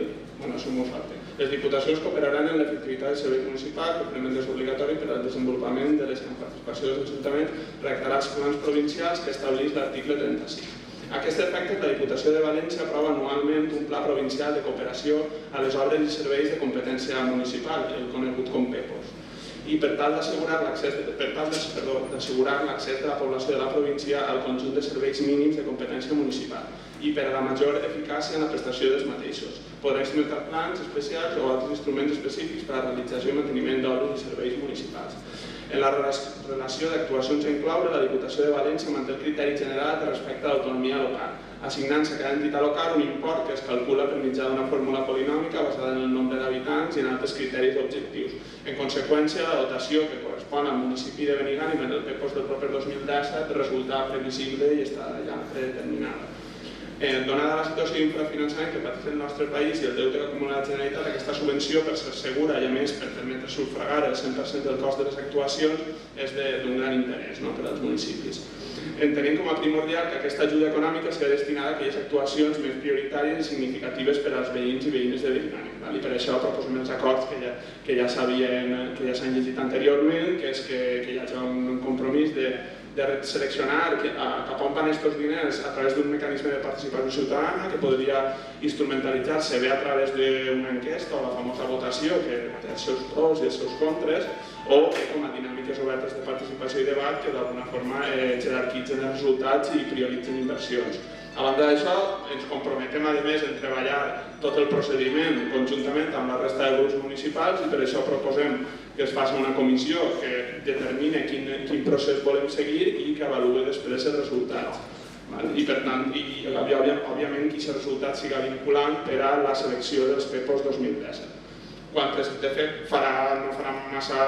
això m'ho falta, les diputacions cooperaran en l'efectivitat del servei municipal, complement és obligatori per al desenvolupament de les participacions dels ajuntaments redactarà els plans provincials que estableix l'article 35. A aquest efecte, la Diputació de València aprova anualment un pla provincial de cooperació a les obres i serveis de competència municipal, el conegut com PEPOS. I per tal d'assegurar l'accés de la població de la província al conjunt de serveis mínims de competència municipal i per a la major eficàcia en la prestació dels mateixos. Podrà instrumentar plans especials o altres instruments específics per a la realització i manteniment d'obres i serveis municipals. En la relació d'actuacions a incloure, la Diputació de València manté el criteri general respecte a l'autonomia local, assignant-se a cada entitat local un import que es calcula per mitjà d'una fórmula polinòmica basada en el nombre d'habitants i en altres criteris objectius. En conseqüència, la dotació que correspon al municipi de Benigànim en el PEPOS del proper 2017 resulta previsible i està ja predeterminada. Donada la situació d'infrafinançament que pateix el nostre país i el deute que acumula la Generalitat, aquesta subvenció, per ser segura i a més per permetre sufragar el 100% del cost de les actuacions, és d'un gran interès per als municipis. Entenem com a primordial que aquesta ajuda econòmica sigui destinada a aquelles actuacions més prioritàries i significatives per als veïns i veïnes de Benigànim. I per això proposem els acords que ja s'han llegit anteriorment, que és que hi hagi un compromís de seleccionar cap on van aquests diners a través d'un mecanisme de participació ciutadana que podria instrumentalitzar-se bé a través d'una enquesta o la famosa votació que té els seus pros i els seus contres, o com a dinàmiques obertes de participació i debat que d'alguna forma jerarquitzen els resultats i prioritzen inversions. A banda d'això, ens comprometem a més en treballar tot el procediment conjuntament amb la resta de grups municipals i per això proposem que es faci una comissió que determini quin procés volem seguir i que avaluï després els resultats. I per tant, òbviament, que aquest resultat siga vinculant per a la selecció dels PEPOS 2017. De fet, no farà massa,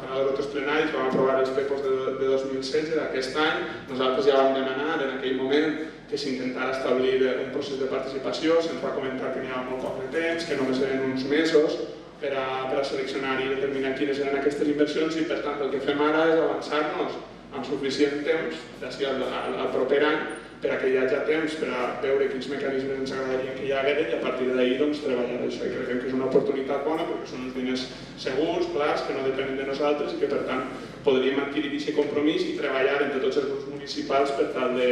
farà dos plenaris, vam aprovar els PEPOS de 2016 d'aquest any. Nosaltres ja vam demanar en aquell moment que s'intentara establir un procés de participació, se'ns va comentar que n'hi havia molt poc de temps, que només eren uns mesos per a seleccionar i determinar quines eren aquestes inversions i per tant el que fem ara és avançar-nos amb suficient temps d'ací al proper any per a que hi hagi temps per a veure quins mecanismes ens agradaria que hi hagués i a partir d'ahir treballar això. I creiem que és una oportunitat bona perquè són uns diners segurs, clars, que no depenen de nosaltres i que per tant podríem adquirir aquest compromís i treballar entre tots els grups municipals per tal de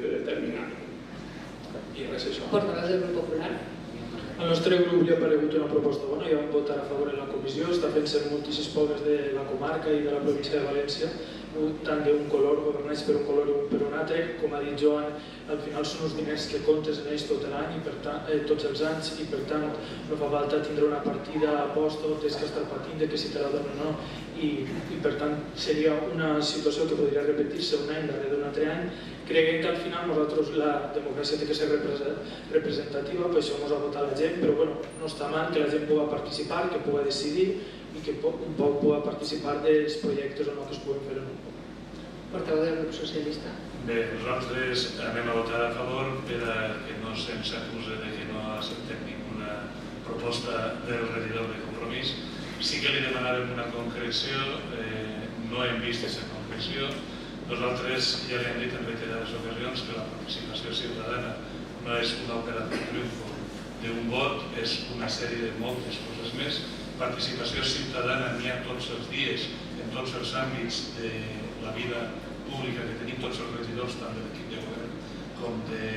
determinar. I res això. Portaveu del grup popular. Al nostre grup li ha paregut una proposta bona, ja vam votar a favor en la comissió, està fent ser moltíssims pobles de la comarca i de la província de València, tant d'un color, governats per un color i per un altre. Com ha dit Joan, al final són uns diners que comptes en ells tot l'any, tots els anys, i per tant no fa falta tindre una partida a posta o tens que estar patint de que si te la donen o no, i per tant seria una situació que podria repetir-se un any darrere d'un altre any. Creiem que al final nosaltres la democràcia té que ser representativa, per això ens ha votat la gent, però no està mal que la gent pugui participar, que pugui decidir i que un poc pugui participar dels projectes o no que es puguen fer o no. Portaveu del grup socialista. Bé, nosaltres anem a votar a favor perquè no se'ns acusa que no acceptem ninguna proposta del regidor de Compromís. Sí que li demanarem una concreció, no hem vist aquesta concreció. Nosaltres ja li hem dit en reiterades ocasions que la participació ciutadana no és una operació triomfo d'un vot, és una sèrie de moltes coses més. Participació ciutadana n'hi ha tots els dies, en tots els àmbits de la vida pública que tenim tots els regidors, tant de l'equip de govern com de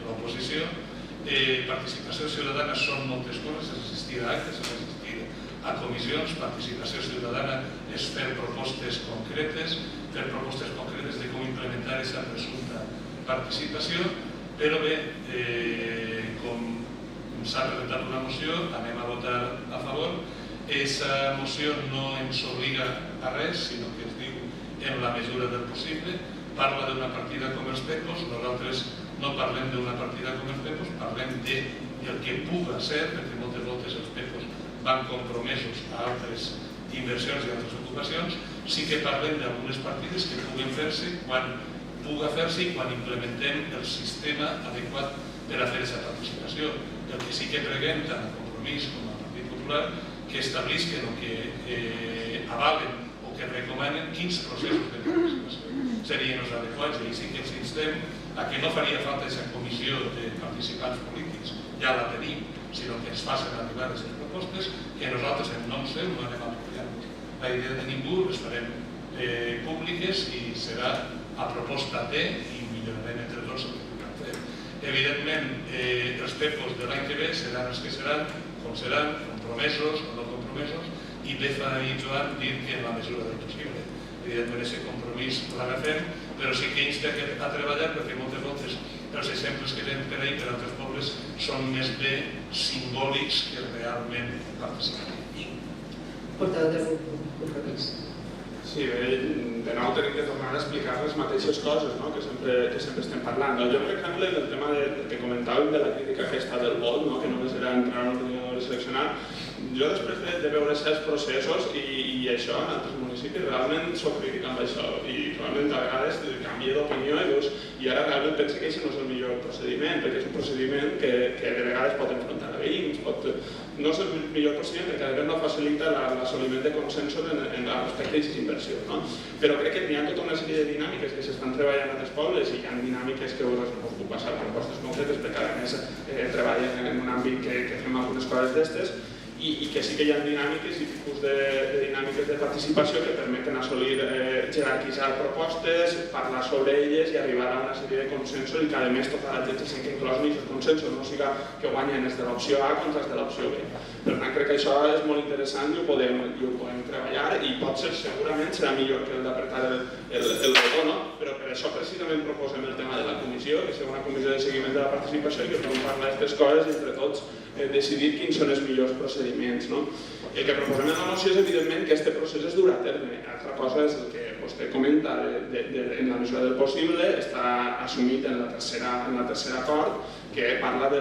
l'oposició. Participació ciutadana són moltes coses, és assistir a actes, és assistir a comissions. Participació ciutadana és fer propostes concretes de com implementar aquesta presumpta participació, però bé, com s'ha presentat una moció, anem a votar a favor. Aquesta moció no ens obliga a res, sinó que ens diu en la mesura del possible, parla d'una partida com els PEPOS. Nosaltres no parlem d'una partida com els PEPOS, parlem del que puga ser, perquè moltes voltes els PEPOS van compromesos a altres inversions i altres ocupacions. Sí que parlem d'algunes partides que puguen fer-se quan puga fer-se i quan implementem el sistema adequat per a fer aquesta participació. El que sí que preguem tant a Compromís com al Partit Popular que establisquen o que avalen o que recomanen quins processos de participació serien els adequats, i sí que ens instem a que no faria falta aquesta comissió de participants polítics, ja la tenim, sinó que ens facin arribar aquestes propostes que nosaltres en nom seu no anem a apropiar-nos la idea de ningú, les farem públiques i serà a proposta de i millorarem entre tots el que puguem fer. Evidentment, els PEPOS de l'any que ve seran els que seran, com seran, compromesos o no compromesos, i Befa i Joan dir que en la mesura del possible. Evidentment, aquest compromís l'agafem, però sí que insta a treballar perquè moltes voltes els exemples que tenen per ahir per altres pobles són més bé simbòlics que realment participatius. Portaveu del grup Compromís. Sí, de nou tenim que tornar a explicar les mateixes coses que sempre estem parlant. Jo, per exemple, el tema que comentàvem de la crítica aquesta del vot, que només era entrar en un ordinador i seleccionar, jo després de veure certs processos i això en altres municipis realment soc crític amb això i realment a vegades canvia d'opinió i ara realment penso que això no és el millor procediment, perquè és un procediment que de vegades pot enfrontar a veïns, no és el millor procediment perquè a vegades no facilita l'assoliment de consensos respecte a aquestes inversions. Però crec que hi ha tota una sèrie de dinàmiques que s'estan treballant a altres pobles i hi ha dinàmiques que us puc passar propostes concretes perquè a més treballen en un àmbit que fem algunes coses d'estes i que sí que hi ha dinàmiques i tipus de dinàmiques de participació que permeten assolir, jerarquitzar propostes, parlar sobre elles i arribar a una sèrie de consensos i que a més tota la gent se senti inclòs en aquests consensos, no siga que guanyen els de l'opció A contra els de l'opció B. Per tant, crec que això és molt interessant i ho podem treballar i potser segurament serà millor que el d'apretar el botó, però per això precisament proposem el tema de la comissió, que sigui una comissió de seguiment de la participació i que podem parlar d'aquestes coses i entre tots decidir quins són els millors procediments. El que proposem en la moció és evidentment que aquest procés es durà a terme. Altra cosa és el que vostè comenta, en la mesura del possible, està assumit en el tercer acord que parla de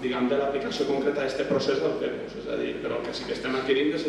l'aplicació concreta d'aquest procés del PEPUS. És a dir, però el que sí que estem adquirint és,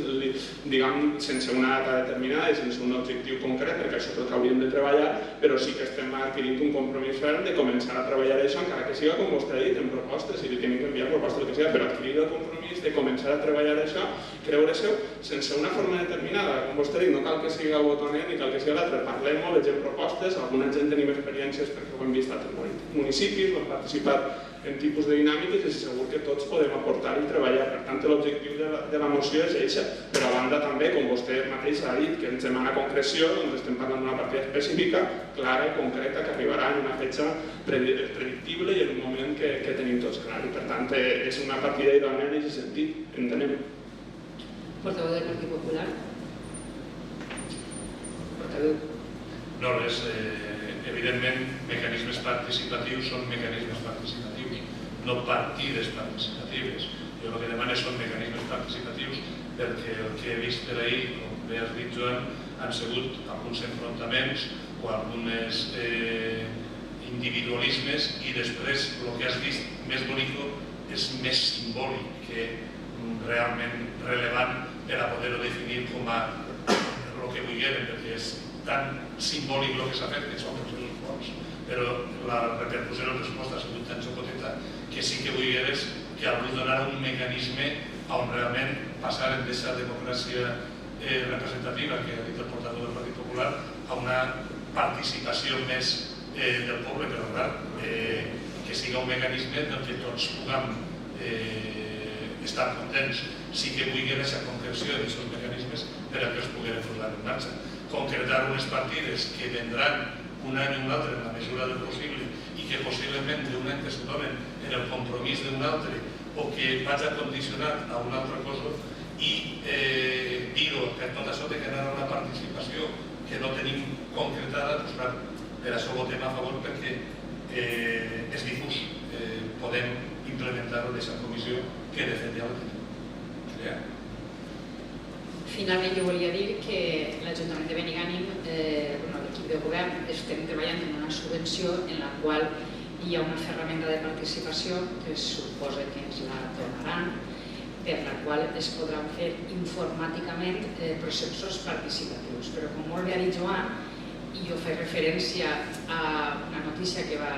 sense una data determinada i sense un objectiu concret, perquè això és el que hauríem de treballar, però sí que estem adquirint un compromís ferm de començar a treballar això, encara que siga, com vostè ha dit, en propostes, si li tenim que enviar propostes, el que sigui, però adquirir el compromís de començar a treballar això, creure-s'ho, sense una forma determinada. Com vostè ha dit, no cal que sigui el botonet ni cal que sigui l'altre, parlem-ho, vegem propostes, alguna gent tenim experiències perquè ho hem vist a altres municipis, ho hem participat en tipus de dinàmiques i segur que tots podem aportar i treballar. Per tant, l'objectiu de la moció és això, però a banda també, com vostè mateix ha dit, que ens demana concreció, doncs estem parlant d'una partida específica, clara i concreta, que arribarà en una fetge predictible i en un moment que tenim tots clar. I per tant, és una partida idònia en aquest sentit, entenem. Portaveu del Partit Popular. Portaveu. No, res. Evidentment, mecanismes participatius són mecanismes participatius, no partides participatives. Jo el que demano són mecanismes participatius perquè el que he vist per ahir, com bé has dit, Joan, han sigut alguns enfrontaments o alguns individualismes i després el que has vist més bonic és més simbòlic que realment rellevant per a poder-ho definir com a el que vulguem, perquè és tan simbòlic el que s'ha fet que són processos forts, però la repercussió de la resposta ha sigut tan xocoteta que sí que vulgueres que algú donara un mecanisme on realment passaren d'aquesta democràcia representativa que ha dit el portaveu del Partit Popular a una participació més del poble, però clar, que sigui un mecanisme del que tots puguem estar contents. Sí que vulguem aquesta concreció d'aquests mecanismes per a que els puguem posar en marxa. Concretar unes partides que vendran un any o un altre en la mesura del possible i que possiblement d'un any que se donen en el compromís d'un altre o que vagi condicionat a una altra cosa i dir-ho per tot això de que anar a una participació que no tenim concretada, doncs clar, per això votem a favor perquè és difús. Podem implementar-ho d'aquesta comissió que de fet ja la tenim. Finalment, jo volia dir que l'Ajuntament de Benigànim, l'equip de govern, estem treballant en una subvenció en la qual hi ha una ferramenta de participació que es suposa que ens la donaran, per la qual es podran fer informàticament processos participatius. Però com molt bé ha dit Joan, i jo faig referència a una notícia que va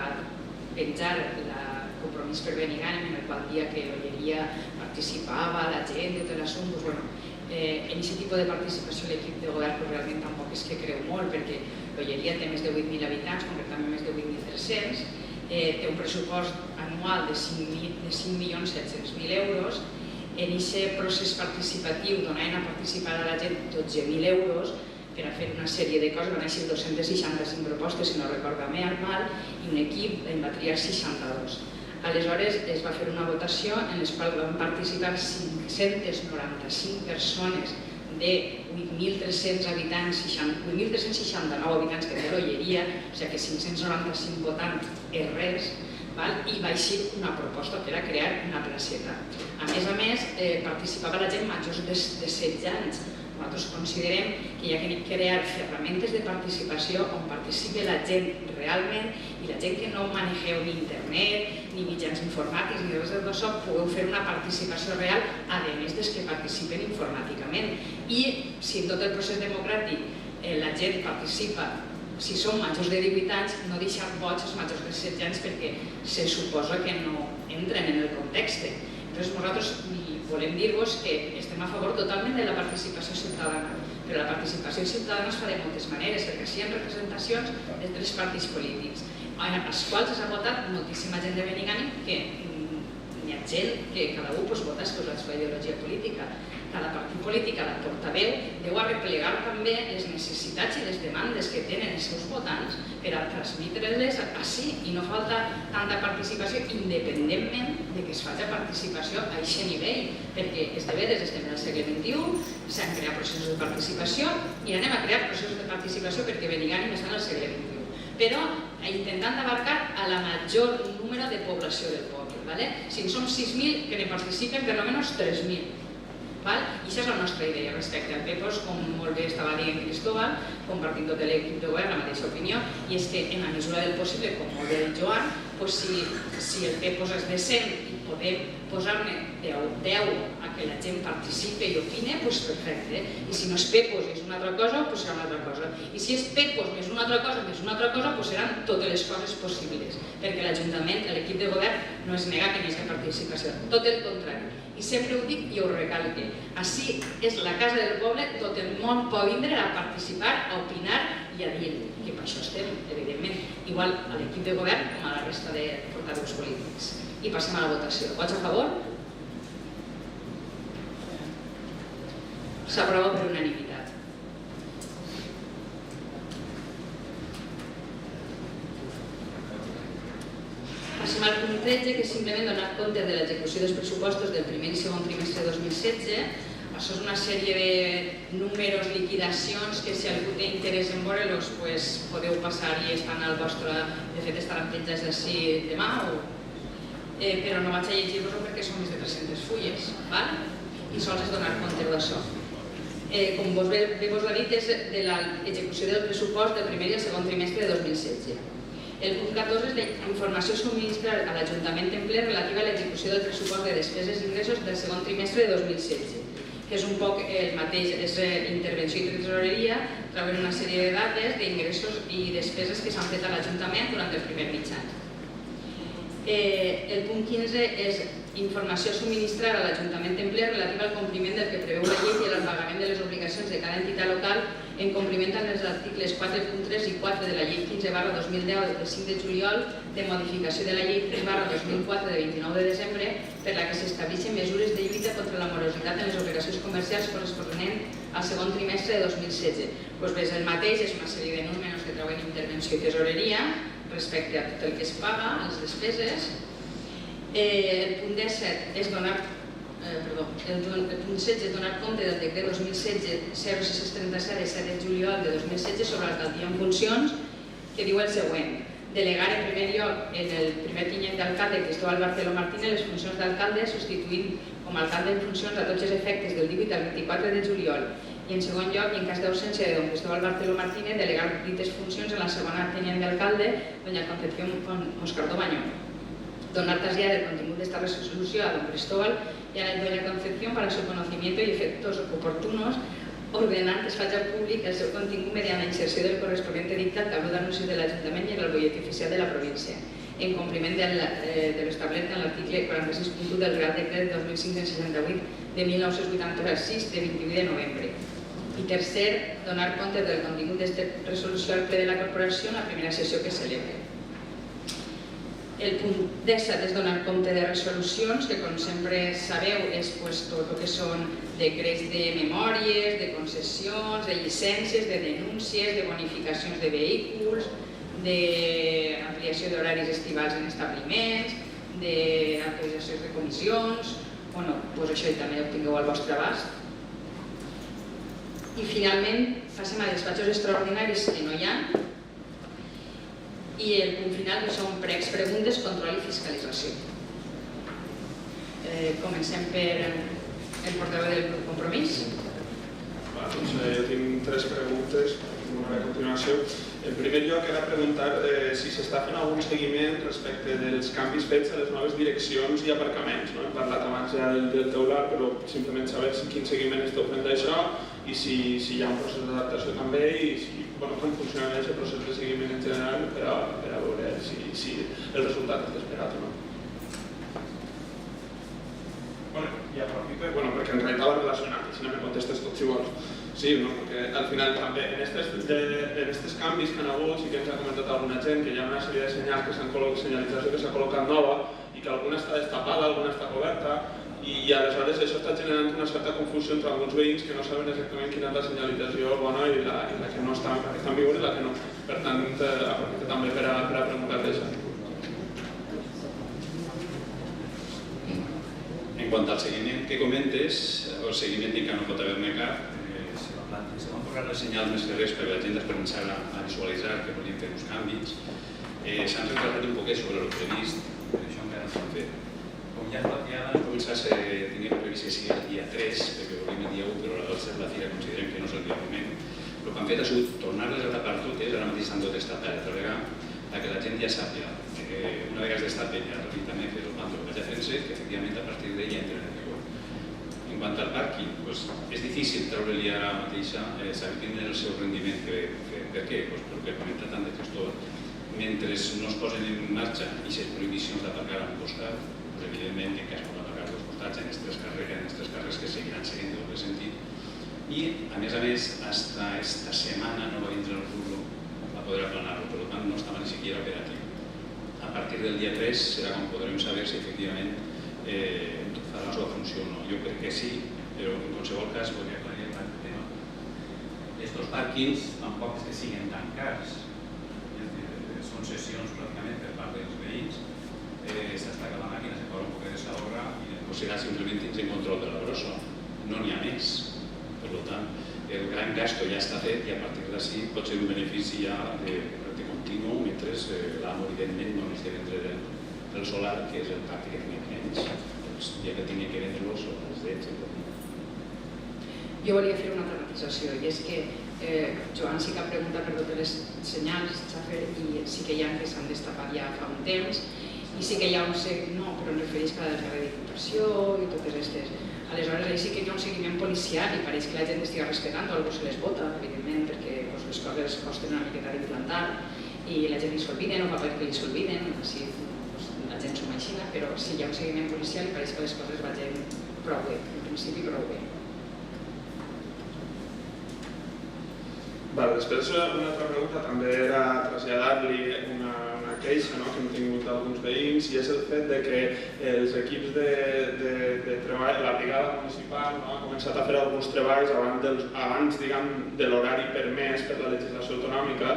penjar la Compromís per Benigànim, en el qual dia que l'Olleria participava, la gent i tot l'assumpte, en aquest tipus de participació l'equip de govern realment tampoc és que creu molt perquè l'Olleria té més de 8.000 habitants, concretament més de 8.300, té un pressupost anual de 5.700.000 euros. En aquest procés participatiu donaven a participar a la gent 12.000 euros per a fer una sèrie de coses, van eixir 265 propostes, si no recordo mal, i un equip en va triar 62. Aleshores es va fer una votació en la qual van participar 595 persones de 8.300 habitants, 8.369 habitants que té l'Olleria, o sigui que 595 votants és res, i va eixir una proposta que era crear una placeta. A més, participava la gent majors de 16 anys, Nosaltres considerem que hi ha que crear ferramentes de participació on participi la gent realment i la gent que no manegeu ni internet, ni mitjans informàtics, ni res d'això, pugueu fer una participació real, a més dels que participen informàticament. I si en tot el procés democràtic la gent participa, si són majors de 18 anys, no deixar boig als majors de 16 anys perquè se suposa que no entren en el context. Llavors nosaltres volem dir-vos que estem a favor totalment de la participació ciutadana, però la participació ciutadana es fa de moltes maneres, perquè així hi ha representacions de 3 partits polítics, als quals s'ha votat moltíssima gent de Benigànim, que hi ha gent que cada un vota segons la seva ideologia política. Cada partit polític, cada portaveu, deu arreplegar també les necessitats i les demandes que tenen els seus votants per a transmetre-les així i no falta tanta participació independentment de que es faci participació a aquest nivell, perquè esdevé des del segle XXI, s'han creat processos de participació i anem a crear processos de participació perquè Benigànim està en el segle XXI, però intentant abarcar a la major número de població del poble. Si en som 6.000, que ne participen per almenys 3.000. I això és la nostra idea respecte al PEPOS, com molt bé estava dient Cristóbal, compartint tot l'equip de govern la mateixa opinió, i és que en la mesura del possible, com molt bé el Joan, si el PEPOS és decent i podem posar-ne 10 a que la gent participi i opine, doncs perfecte. I si no és PEPOS i és una altra cosa, doncs serà una altra cosa. I si és PEPOS més una altra cosa, doncs seran totes les coses possibles, perquè l'Ajuntament, l'equip de govern, no es nega que hi hagi participació, tot el contrari. I sempre ho dic i ho recalque, així és la casa del poble, tot el món pot vindre a participar, a opinar i a dir que per això estem, evidentment, igual a l'equip de govern com a la resta de portaveus polítics. I passem a la votació. Vots a favor? S'aprova per unanimitat. Passem al punt 13, que és simplement donar compte de l'execució dels pressupostos del primer i segon trimestre de 2016. Això és una sèrie de números, liquidacions, que si algú té interès en veure-los, podeu passar i estan al vostre... De fet, estaran penjats d'ací demà, però no vaig a llegir-vos-ho perquè són més de 300 fulles, i sols és donar compte d'això. Com bé vos ha dit, és de l'execució del pressupost del primer i el segon trimestre de 2016. El punt 14 és la informació subministrada a l'Ajuntament en ple relativa a l'execució del pressupost de despeses i ingressos del segon trimestre de 2016, que és un poc el mateix, és intervenció i tresoreria, trauen una sèrie de dates d'ingressos i despeses que s'han fet a l'Ajuntament durant el primer mig any. El punt 15 és informació subministrada a l'Ajuntament en ple relativa al compliment del que preveu la llei i al pagament de les obligacions de cada entitat local en compliment amb els articles 4.3 i 4 de la llei 15/2010 del 5 de juliol de modificació de la llei 3/2004 de 29 de desembre per la que s'estableixen mesures de lluita contra la morositat en les obligacions comercials corresponent al segon trimestre de 2016. Doncs bé, és el mateix, és una sèrie de números que trauen intervenció i tesoreria respecte a tot el que es paga, a les despeses. El punt 17 és donar el punt 16 és donar compte del decret 2016-0637 de 7 de juliol de 2016 sobre l'alcaldia en funcions, que diu el següent: delegar en primer lloc en el primer tinent d'alcalde Cristóbal Barceló Martínez les funcions d'alcalde, substituint com a alcalde en funcions a tots els efectes del 18 al 24 de juliol, i en segon lloc, i en cas d'ausència de don Cristóbal Barceló Martínez, delegar dites funcions en la segona tinent d'alcalde, doña Concepción Moscardó Bañón. Donar tasia del contingut d'esta resolució a don Cristóbal y a la doña Concepción para su conocimiento y efectos oportunos, ordenant que es faci públic el seu contingut mediante la inserció del correspondiente dictat al tabló d'anuncis de l'Ajuntament i en el bolletí oficial de la província, en compliment de l'establert en l'article 46.1 del Real Decret 2568 de 1986 de 28 de novembre. I tercer, donar compte del contingut d'esta resolució al ple de la corporació en la primera sessió que celebre. El punt 17 és donar compte de resolucions, que com sempre sabeu és tot el que són decrets de memòries, de concessions, de llicències, de denúncies, de bonificacions de vehicles, d'ampliació d'horaris estivals en establiments, d'actualitzacions de comissions, doncs això també ho tingueu al vostre abast. I finalment passem a despatxos extraordinaris que no hi ha, i el punt final que són pregs, preguntes, control i fiscalització. Comencem per el portaveu del grup Compromís. Jo tinc 3 preguntes a continuació. En primer lloc, era preguntar si s'està fent algun seguiment respecte dels canvis fets a les noves direccions i aparcaments. Hem parlat abans ja del teulat, però simplement saber quin seguiment esteu fent d'això i si hi ha un procés d'adaptació també i com funciona aquest procés de seguiment en general per a veure si el resultat és esperat o no. I aprofito, perquè en realitat va relacionat, si no me contestes tot si vols. Sí, perquè al final també en aquests canvis que han hagut sí que ens ha comentat alguna gent que hi ha una sèrie de senyalització que s'ha col·locat nova i que alguna està destapada, alguna està coberta i aleshores això està generant una certa confusió entre alguns veïns que no saben exactament quina és la senyalització bona i la que no està en vigor i la que no. Per tant, aprofito també per a preguntar-te això. En quant al seguiment que comentes, el seguiment que no pot haver-ne cap, se van posar les senyals més clares perquè la gent es començar a visualitzar que volien fer uns canvis. S'han retratat un poquet sobre el previst, per això encara no s'han fet. Com ja teníem previst que sigui el dia 3, perquè volíem el dia 1, però al ser la fira considerem que no és el dia moment. El que han fet ha sigut tornar-les a tapar totes, ara mateix estan totes tapades altra vegada, perquè la gent ja sàpiga. Una vegada destapat ja també fer el bando de defensa, que efectivament a partir d'ella entren en vigor. En quant al pàrquing, és difícil treure-li ara mateixa, saber quin és el seu rendiment. Per què? Perquè ha comentat tant de gestor, mentre no es posen en marxa i les prohibicions d'aparcar a un costat, evidentment que es pot aparcar a dos costats en aquestes carrers que seguiran seguint en doble sentit. I, a més, fins esta setmana no va vindre el rulo a poder aplanar-lo, per tant no estava ni siquiera operatiu. A partir del dia 3 serà quan podrem saber si efectivament farà la seva funció o no. Jo crec que sí, però en qualsevol cas podria aclarir el tema. Estos pàrquings tampoc és que siguin tan cars, són sessions pràcticament per part dels veïns, s'estaca la màquina, se cobra un poc de salobra i després serà simplement dins en control de la brossa, no n'hi ha més. Per tant, el gran gasto ja està fet i a partir d'ací pot ser un benefici ja continu, mentre l'amo evidentment no necessita vendre el solar, que és el pacte que tenia ells. Ja que tenia que vendre els drets. Jo volia fer una altra matisació, i és que Joan sí que ha preguntat per totes les senyals, Xafer, i sí que hi ha que s'han destapat ja fa un temps, i sí que hi ha un no, però em refereix a la del carrer de Diputació i totes aquestes. Aleshores, ahí sí que hi ha un seguiment policial i pareix que la gent estigui respetant, o algú se les vota, evidentment, perquè les coses costen una miqueta d'implantar i la gent li s'olviden o fa per que li s'olviden, així la gent som així, però sí hi ha un seguiment policial i pareix que les coses vagin prou bé, en principi prou bé. Després una altra pregunta també era traslladar-li una queixa que hem tingut alguns veïns i és el fet que els equips de treball, la brigada municipal ha començat a fer alguns treballs abans de l'horari permès per la legislació autonòmica.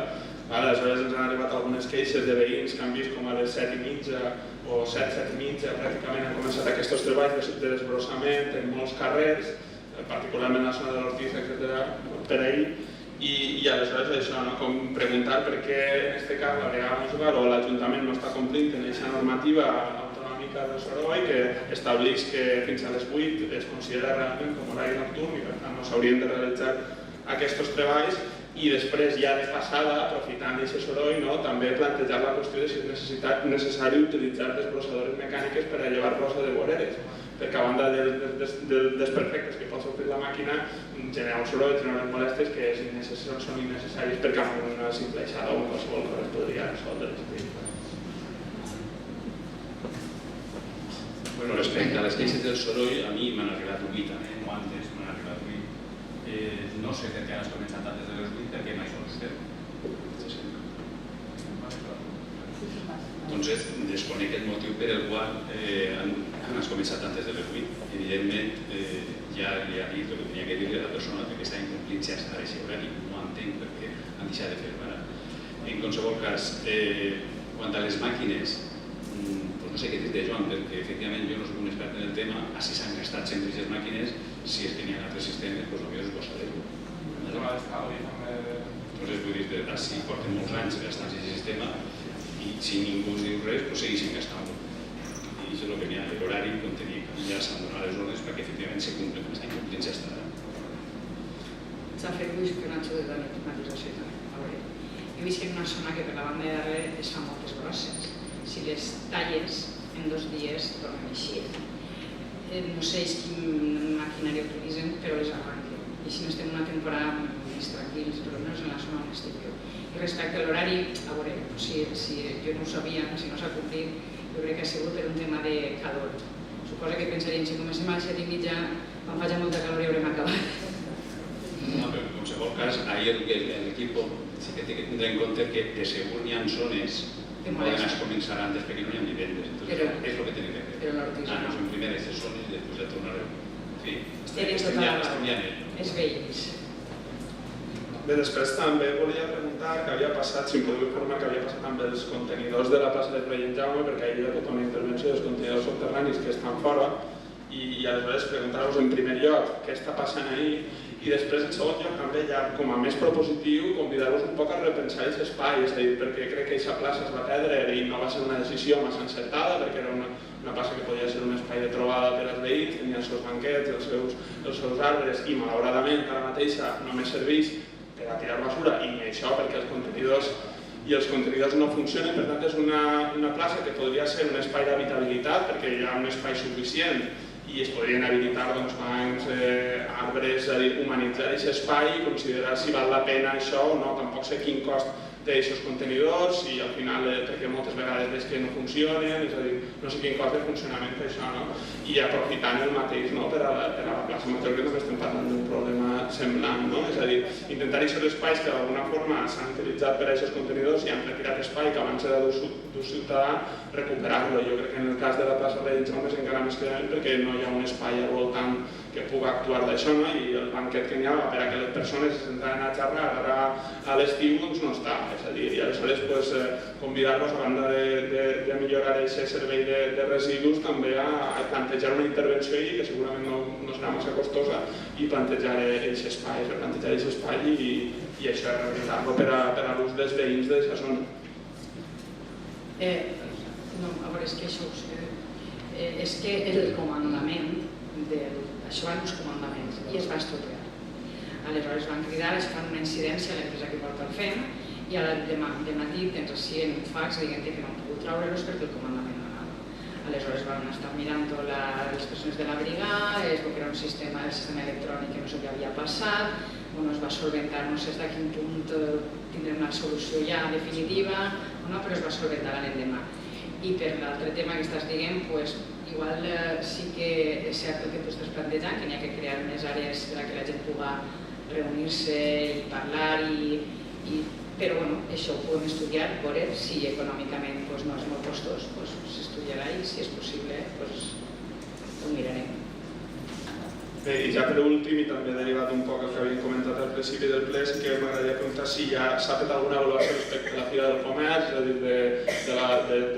Aleshores ens han arribat algunes queixes de veïns que han vist com a les 7:30 o 7:30 pràcticament han començat aquests treballs de desbrossament en molts carrers, particularment a la zona de l'Ortiz, etc. per ahir. I aleshores això, com preguntar per què en aquest cas la brigada municipal o l'Ajuntament no està complint en aquesta normativa autonòmica de Soroll que estableix que fins a les 8 es considera realment com horari nocturn i per tant no s'haurien de realitzar aquests treballs i després ja de passada, aprofitant aquest soroll, també plantejar la qüestió de si és necessari utilitzar desbrossadores mecàniques per a llevar brossa de voreres, perquè a banda dels desperfectes que pot sofrir la màquina genera un soroll, genera unes molèsties que són innecessàries perquè amb una simple aixada o qualsevol cosa es podria resoldre. Respecte a les queixes del soroll, a mi m'han arribat 8 o antes m'han arribat 8. No sé per què has començat antes de les 8, perquè mai són vostè. Doncs desconec el motiu per el qual has començat antes de les 8. Evidentment, ja li ha dit el que tenia que dir a la persona que està incomplint ja està a aquest horari. No entenc perquè han deixat de fer-ho ara. En qualsevol cas, quant a les màquines, no sé què dir-te, Joan, perquè efectivament jo no soc un expert en el tema, si s'han gastat sempre aquestes màquines, si és que n'hi ha altres sistemes, doncs potser és bo saber-ho. Llavors, vull dir, si porten molts anys gastant aquest sistema i si ningú ens diu res, doncs segueixin gastant-lo. I això és el que n'hi ha, l'horari, quan ja s'han donat les ordres perquè efectivament se cumplen, estan complint ja està. s'ha fet guixonatge de la climatització també. He vist que en una zona que per la banda de darrere es fa moltes grosses. Si les talles en 2 dies tornen així. No sé quin maquinari utilitzen, però les arranquen. I així no estem una temporada més tranquils, però almenys en la zona on estic jo. I respecte a l'horari, a veure, si jo no ho sabia, si no s'ha complit, jo crec que ha sigut per un tema de calor. Suposo que pensarien, si comencem a les 7:30, quan faci molta calor ja haurem acabat. No, però en qualsevol cas, ahir l'equip sí que té que tindre en compte que de segur n'hi ha zones que poden començar antes perquè no hi ha vivendes. Entonces, és el que tenen que fer. Però l'Ortiz Anar-nos en primer a aquestes zones i després ja tornarem. En fi, estem ja en ells. Els veïns. Bé, després també volia preguntar què havia passat, si em podeu informar què havia passat amb els contenidors de la plaça de Rei Jaume, perquè ahir hi ha tota una intervenció dels contenidors subterranis que estan fora, i aleshores preguntar-vos en primer lloc què està passant ahir, i després en segon lloc també ja com a més propositiu convidar-vos un poc a repensar els espais, és a dir, perquè crec que aquesta plaça es va perdre i no va ser una decisió massa encertada, perquè era una plaça que podia ser un espai de trobada per als veïns, tenia els seus banquets, els seus arbres, i malauradament ara mateixa només serveix per a tirar basura, i ni això perquè els contenidors no funcionen. Per tant, és una plaça que podria ser un espai d'habitabilitat perquè hi ha un espai suficient i es podrien habilitar bancs, arbres, humanitzar aquest espai i considerar si val la pena això o no. Tampoc sé quin cost té aquests contenidors i al final, perquè moltes vegades veig que no funcionen, és a dir, no sé quin cost de funcionament per això, no? I aprofitant el mateix per a la plaça Major, que també estem parlant d'un problema semblant, no? És a dir, intentar aquests espais que d'alguna forma s'han utilitzat per a aquests contenidors i han retirat espai que abans era d'ús ciutadà, recuperar-lo. Jo crec que en el cas de la plaça Rei Jaume és encara més clarament perquè no hi ha un espai al voltant que pugui actuar d'això, no? I el banquet que n'hi ha per a que les persones se sentaven a xerrar ara a l'estiu doncs no està. És a dir, i aleshores convidar-vos, a banda de millorar aquest servei de residus, també a plantejar una intervenció i que segurament no serà massa costosa i plantejar aquest espai, i això realitzar-lo per a l'ús dels veïns d'aquesta zona. No, a veure, és que això ho sé. És que el comandament, això van els comandaments i es va estropear. Aleshores van cridar, es fan una incidència a l'empresa que porta el FEM i ara de matí tens així en un fax dient que no han pogut treure-los perquè el comandament no anava. Aleshores van estar mirant les persones de la brigada, es veu que era un sistema electrònic que no sé què havia passat, es va solventar, no sé fins a quin punt tindrem una solució ja definitiva, però es va solventar l'endemà. I per l'altre tema que estàs dient, igual sí que és cert el que tu estàs plantejant, que n'hi ha que crear més àrees per a que la gent pugui reunir-se i parlar, però això ho podem estudiar, veure si econòmicament no és molt costós, s'estudiarà i si és possible ho mirarem. Bé, i ja per últim, i també derivat un poc el que havíem comentat al principi del ple, sí que m'agradaria preguntar si ja s'ha fet alguna avaluació respecte a la Fira del Comerç, és a dir,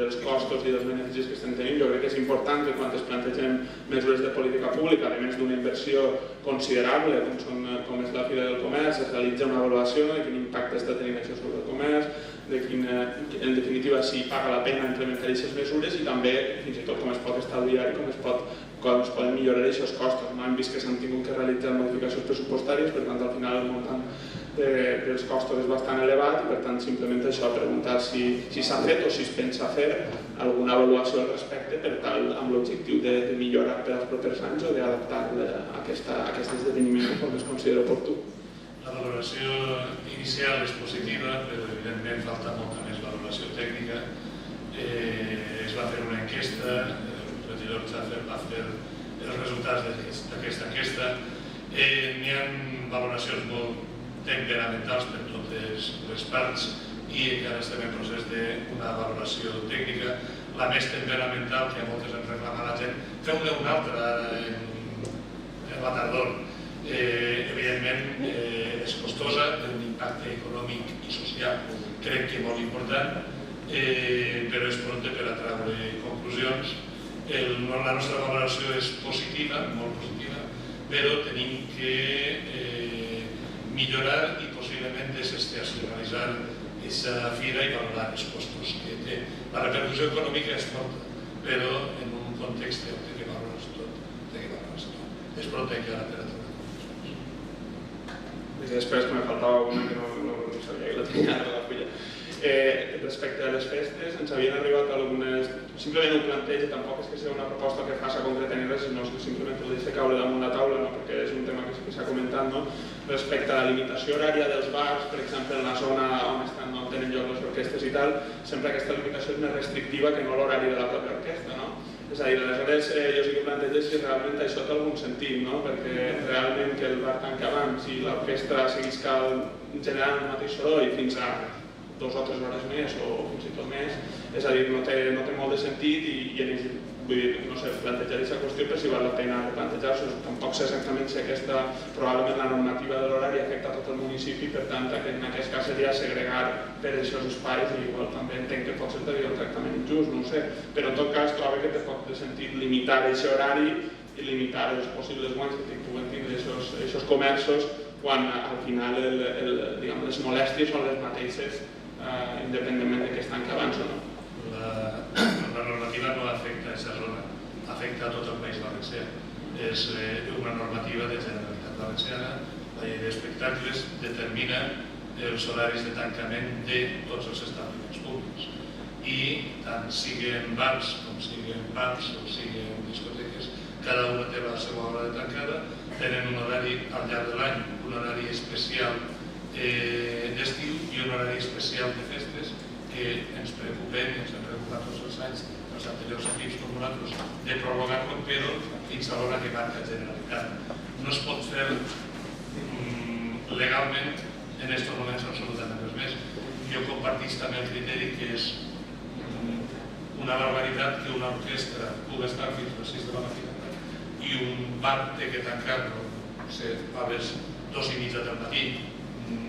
dels costos i dels beneficis que estem tenint. Jo crec que és important que quan es plantegem mesures de política pública, a més d'una inversió considerable, com és la Fira del Comerç, es realitza una avaluació de quin impacte està tenint això sobre el comerç, en definitiva si paga la pena implementar aquestes mesures i també fins i tot com es pot estalviar i com es poden millorar aquests costos. Hem vist que s'han tingut que realitzar modificacions pressupostàries, per tant al final el muntant dels costos és bastant elevat i per tant simplement això, preguntar si s'ha fet o si es pensa fer alguna avaluació al respecte per tal amb l'objectiu de millorar per als propers anys o d'adaptar a aquest esdeveniment conforme es considera oportú. La valoració inicial és positiva, però evidentment falta molta més valoració tècnica. Es va fer una enquesta, el regidor va fer els resultats d'aquesta enquesta. N'hi ha valoracions molt temperamentals per totes les parts i encara estem en procés d'una valoració tècnica. La més temperamental, que a moltes ens reclama la gent, feu-ne una altra en la tardor. Evidentment és costosa, té un impacte econòmic i social crec que molt important, però és pronta per a treure conclusions. La nostra valoració és positiva, molt positiva, però tenim que millorar i possiblement desestacionalitzar aquesta fira i valorar els costos que té. La repercussió econòmica és forta, però en un context on té que valorar-se tot, és pronta encara per a treure. I després que me faltava una que no sabia que la tenia a la fulla. Respecte a les festes, ens havien arribat algunes... Simplement ho planteja, tampoc és que sigui una proposta que faci concreta ni res, sinó que simplement ho deixa caure damunt la taula, perquè és un tema que s'ha comentat. Respecte a la limitació horària dels bars, per exemple, en la zona on tenen lloc les orquestes i tal, sempre aquesta limitació és més restrictiva que no l'horari de la pròpia orquestra. És a dir, aleshores jo sí que plantejo si realment això té algun sentit, perquè realment que el bar tanqui abans i l'orquestra seguisca generant el mateix soroll fins a 2 o 3 hores més o fins i tot més, és a dir, no té molt de sentit i no sé, plantejar aquesta qüestió per si val la pena replantejar-se. Tampoc sé exactament si probablement la normativa de l'horari afecta a tot el municipi, per tant, en aquest cas seria segregar per aquests espais i igual també entenc que pot ser un tractament injust, no ho sé, però en tot cas trobo que té poc de sentit limitar aquest horari i limitar els possibles guanys que puguen tindre aquests comerços quan al final les molèsties són les mateixes independentment de que es tanqui abans o no. La normativa no afecta a aquesta zona, afecta a tot el País Valencià. És una normativa de Generalitat Valenciana. La llei d'espectacles determina els horaris de tancament de tots els establiments públics. I tant siguin bars com siguin pubs o siguin discoteques, cada una té la seva hora de tancada, tenen un horari al llarg de l'any, un horari especial d'estiu i un horari especial de festes que ens preocupem i ens hem preocupat tots els anys, els anteriors equips com nosaltres, de prorrogar-lo, però fins a l'hora que marca Generalitat. No es pot fer legalment en aquests moments absolutament res més. Jo compartís també el criteri que és una barbaritat que una orquestra pugui estar fins a les 6 de la matinada i un bar té que tancar-lo a les 2:30 del matí.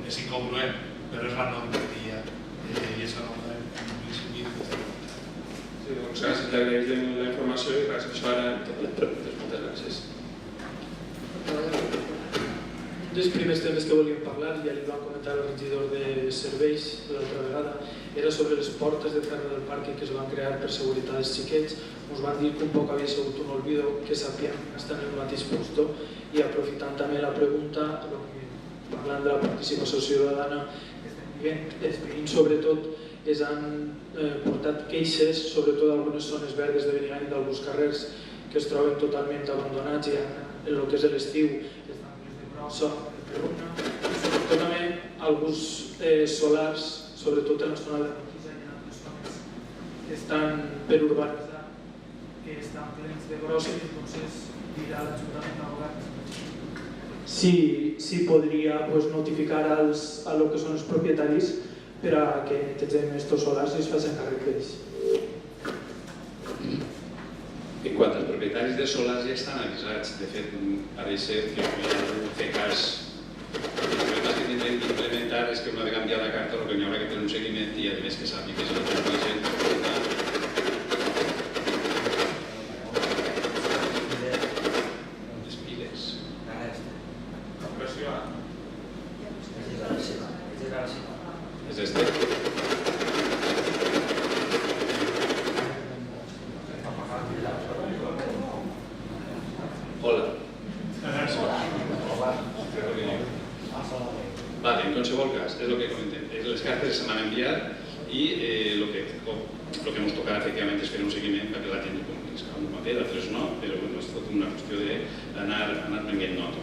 És incongruent, però és la normativa i és la norma en principi. Sí, doncs gràcies, t'agraeix la informació i gràcies, això era totes les preguntes. Moltes gràcies. Un dels primers temes que volíem parlar, ja li vam comentar al regidor de serveis l'altra vegada, era sobre les portes de ferro del parc que es van crear per seguretat dels xiquets. Ens van dir que un poc havia sigut un olvido, que sapien estar en el mateix puesto, i aprofitant també la pregunta, parlant de la participació ciutadana, els veïns sobretot es han portat queixes, sobretot d'algunes zones verdes de Benigànim i d'alguns carrers que es troben totalment abandonats i en el que és l'estiu estan plens de brossa, de perruna, i sobretot també alguns solars, sobretot en la zona de la Maquisa i en altres zones que estan per urbanitzar, que estan plens de brossa i entonces dirà l'Ajuntament del Govern si podria notificar a lo que són els propietaris per a que netegem aquests solars i es facin càrrec d'ells. En quant als propietaris de solars ja estan avisats. De fet, pareix ser que podien fer cas. Els problemes que tindrem d'implementar és que una vegada enviar la carta el que n'hi haurà que fer un seguiment i a més que sàpiga que és el que vigent per portar les piles. És este. Hola. Vale, en qualsevol cas, és el que comentem. Les cartes se m'han enviat i el que ens tocarà efectivament és fer un seguiment perquè la gent ho complís. Alguna manera, altres no, però és tot una qüestió d'anar prenent nota.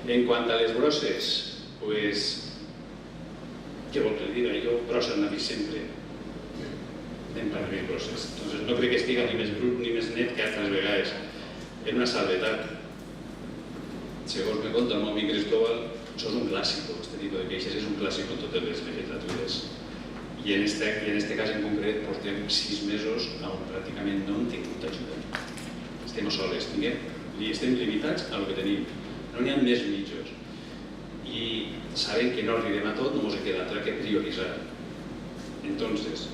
En quant a les brosses, doncs, què vol que li diga? Jo brosses n'ha vist sempre. Anem per veure brosses. No crec que estigui ni més brut ni més net que altres vegades. És una salvetat. Segons me conta el meu amic Cristóbal, això és un clàssic, este tipus de queixes és un clàssic en totes les legislatures. I en este cas en concret portem 6 mesos on pràcticament no hem tingut ajuda. Estem soles, estem limitats a lo que tenim. No n'hi ha més mitjos. I sabem que no arribem a tot, no ens queda altra que prioritzar. Entonces,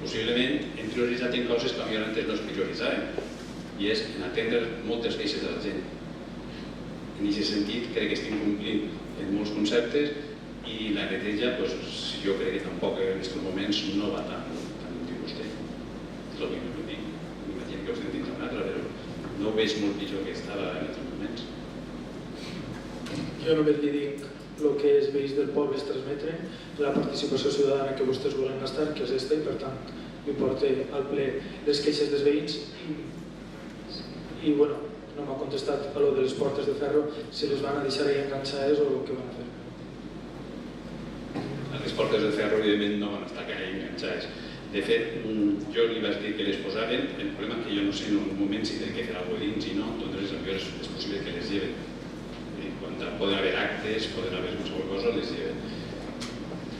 possiblement hem prioritzat en coses que potser antes no es prioritzaven, i és en atendre moltes queixes de la gent. En aquest sentit, crec que estem complint en molts conceptes i la neteja, jo crec que tampoc en aquests moments no va tant com diu vostè. És el que m'ho dic. M'imagino que ho estem dient una altra, però no ho veig molt pitjor que estava en aquests moments. Jo només li dic el que els veïns del poble es transmeten, la participació ciutadana que vostès volen gastar, que és esta, i per tant li porta al ple les queixes dels veïns i bueno, no m'ha contestat a lo de les portes de ferro, si les van a deixar ahí enganxades o què van a fer. Les portes de ferro evidentment no van estar gaire enganxades. De fet, jo li vaig dir que les posaven, el problema és que jo no sé en un moment si tenen que fer alguna cosa dins i no, doncs és possible que les lleven. Quan poden haver actes, poden haver qualsevol cosa, les lleven.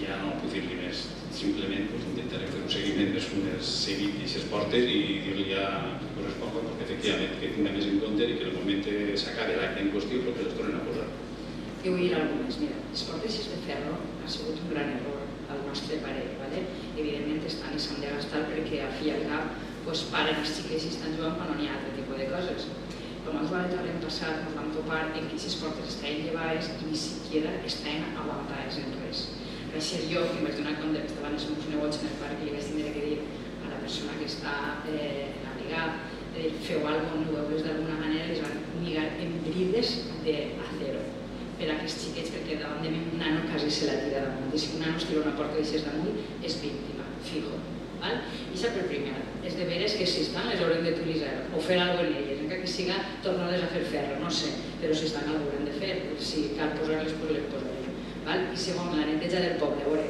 Ja no puc dir-li més, simplement intentarem fer un seguiment més seguit d'aquestes portes i dir-li ja que correspon, perquè efectivament que tinga més en compte i que en el moment s'acabi l'acte en qüestió perquè les tornen a posar. Jo vull dir alguna cosa. Mira, les portes de ferro ha sigut un gran error al nostre parer. Evidentment estan i s'han de gastar perquè al fi i al cap paren els xiquets i estan jugant quan no hi ha altre tipus de coses. Quan ens l'any passat ens vam topar en que aquestes portes estaven llevades i ni siquiera estaven aguantades en res. Vaig ser jo que em vaig donar compte que estaven els meus nebots en el parc i li vaig tindre que dir a la persona que està abrigada feu alguna cosa, no d'alguna manera les van lligar en brides d'acero per a aquests xiquets, perquè davant de mi un nano quasi se la tira damunt, i si un nano es tira una porta d'aixes damunt és víctima, fijo. I això per primera, és de veres que si estan les haurem d'utilitzar o fer alguna cosa en elles, encara que siga tornar-les a fer ferro, no sé, però si estan alguna haurem de fer, si cal posar-les, doncs les posarem. I segon, la neteja del poble.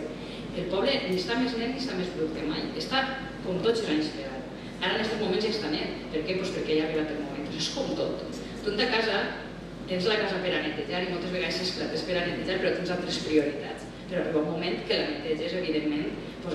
El poble ni està més net ni està més brut que mai, està com tots els anys per ara. Ara en aquests moments ja està net, per què? Perquè ja ha arribat el moment, és com tot. Tu a casa tens la casa per a netejar i moltes vegades esclates per a netejar, però tens altres prioritats. Però arriba un moment que la neteges, evidentment,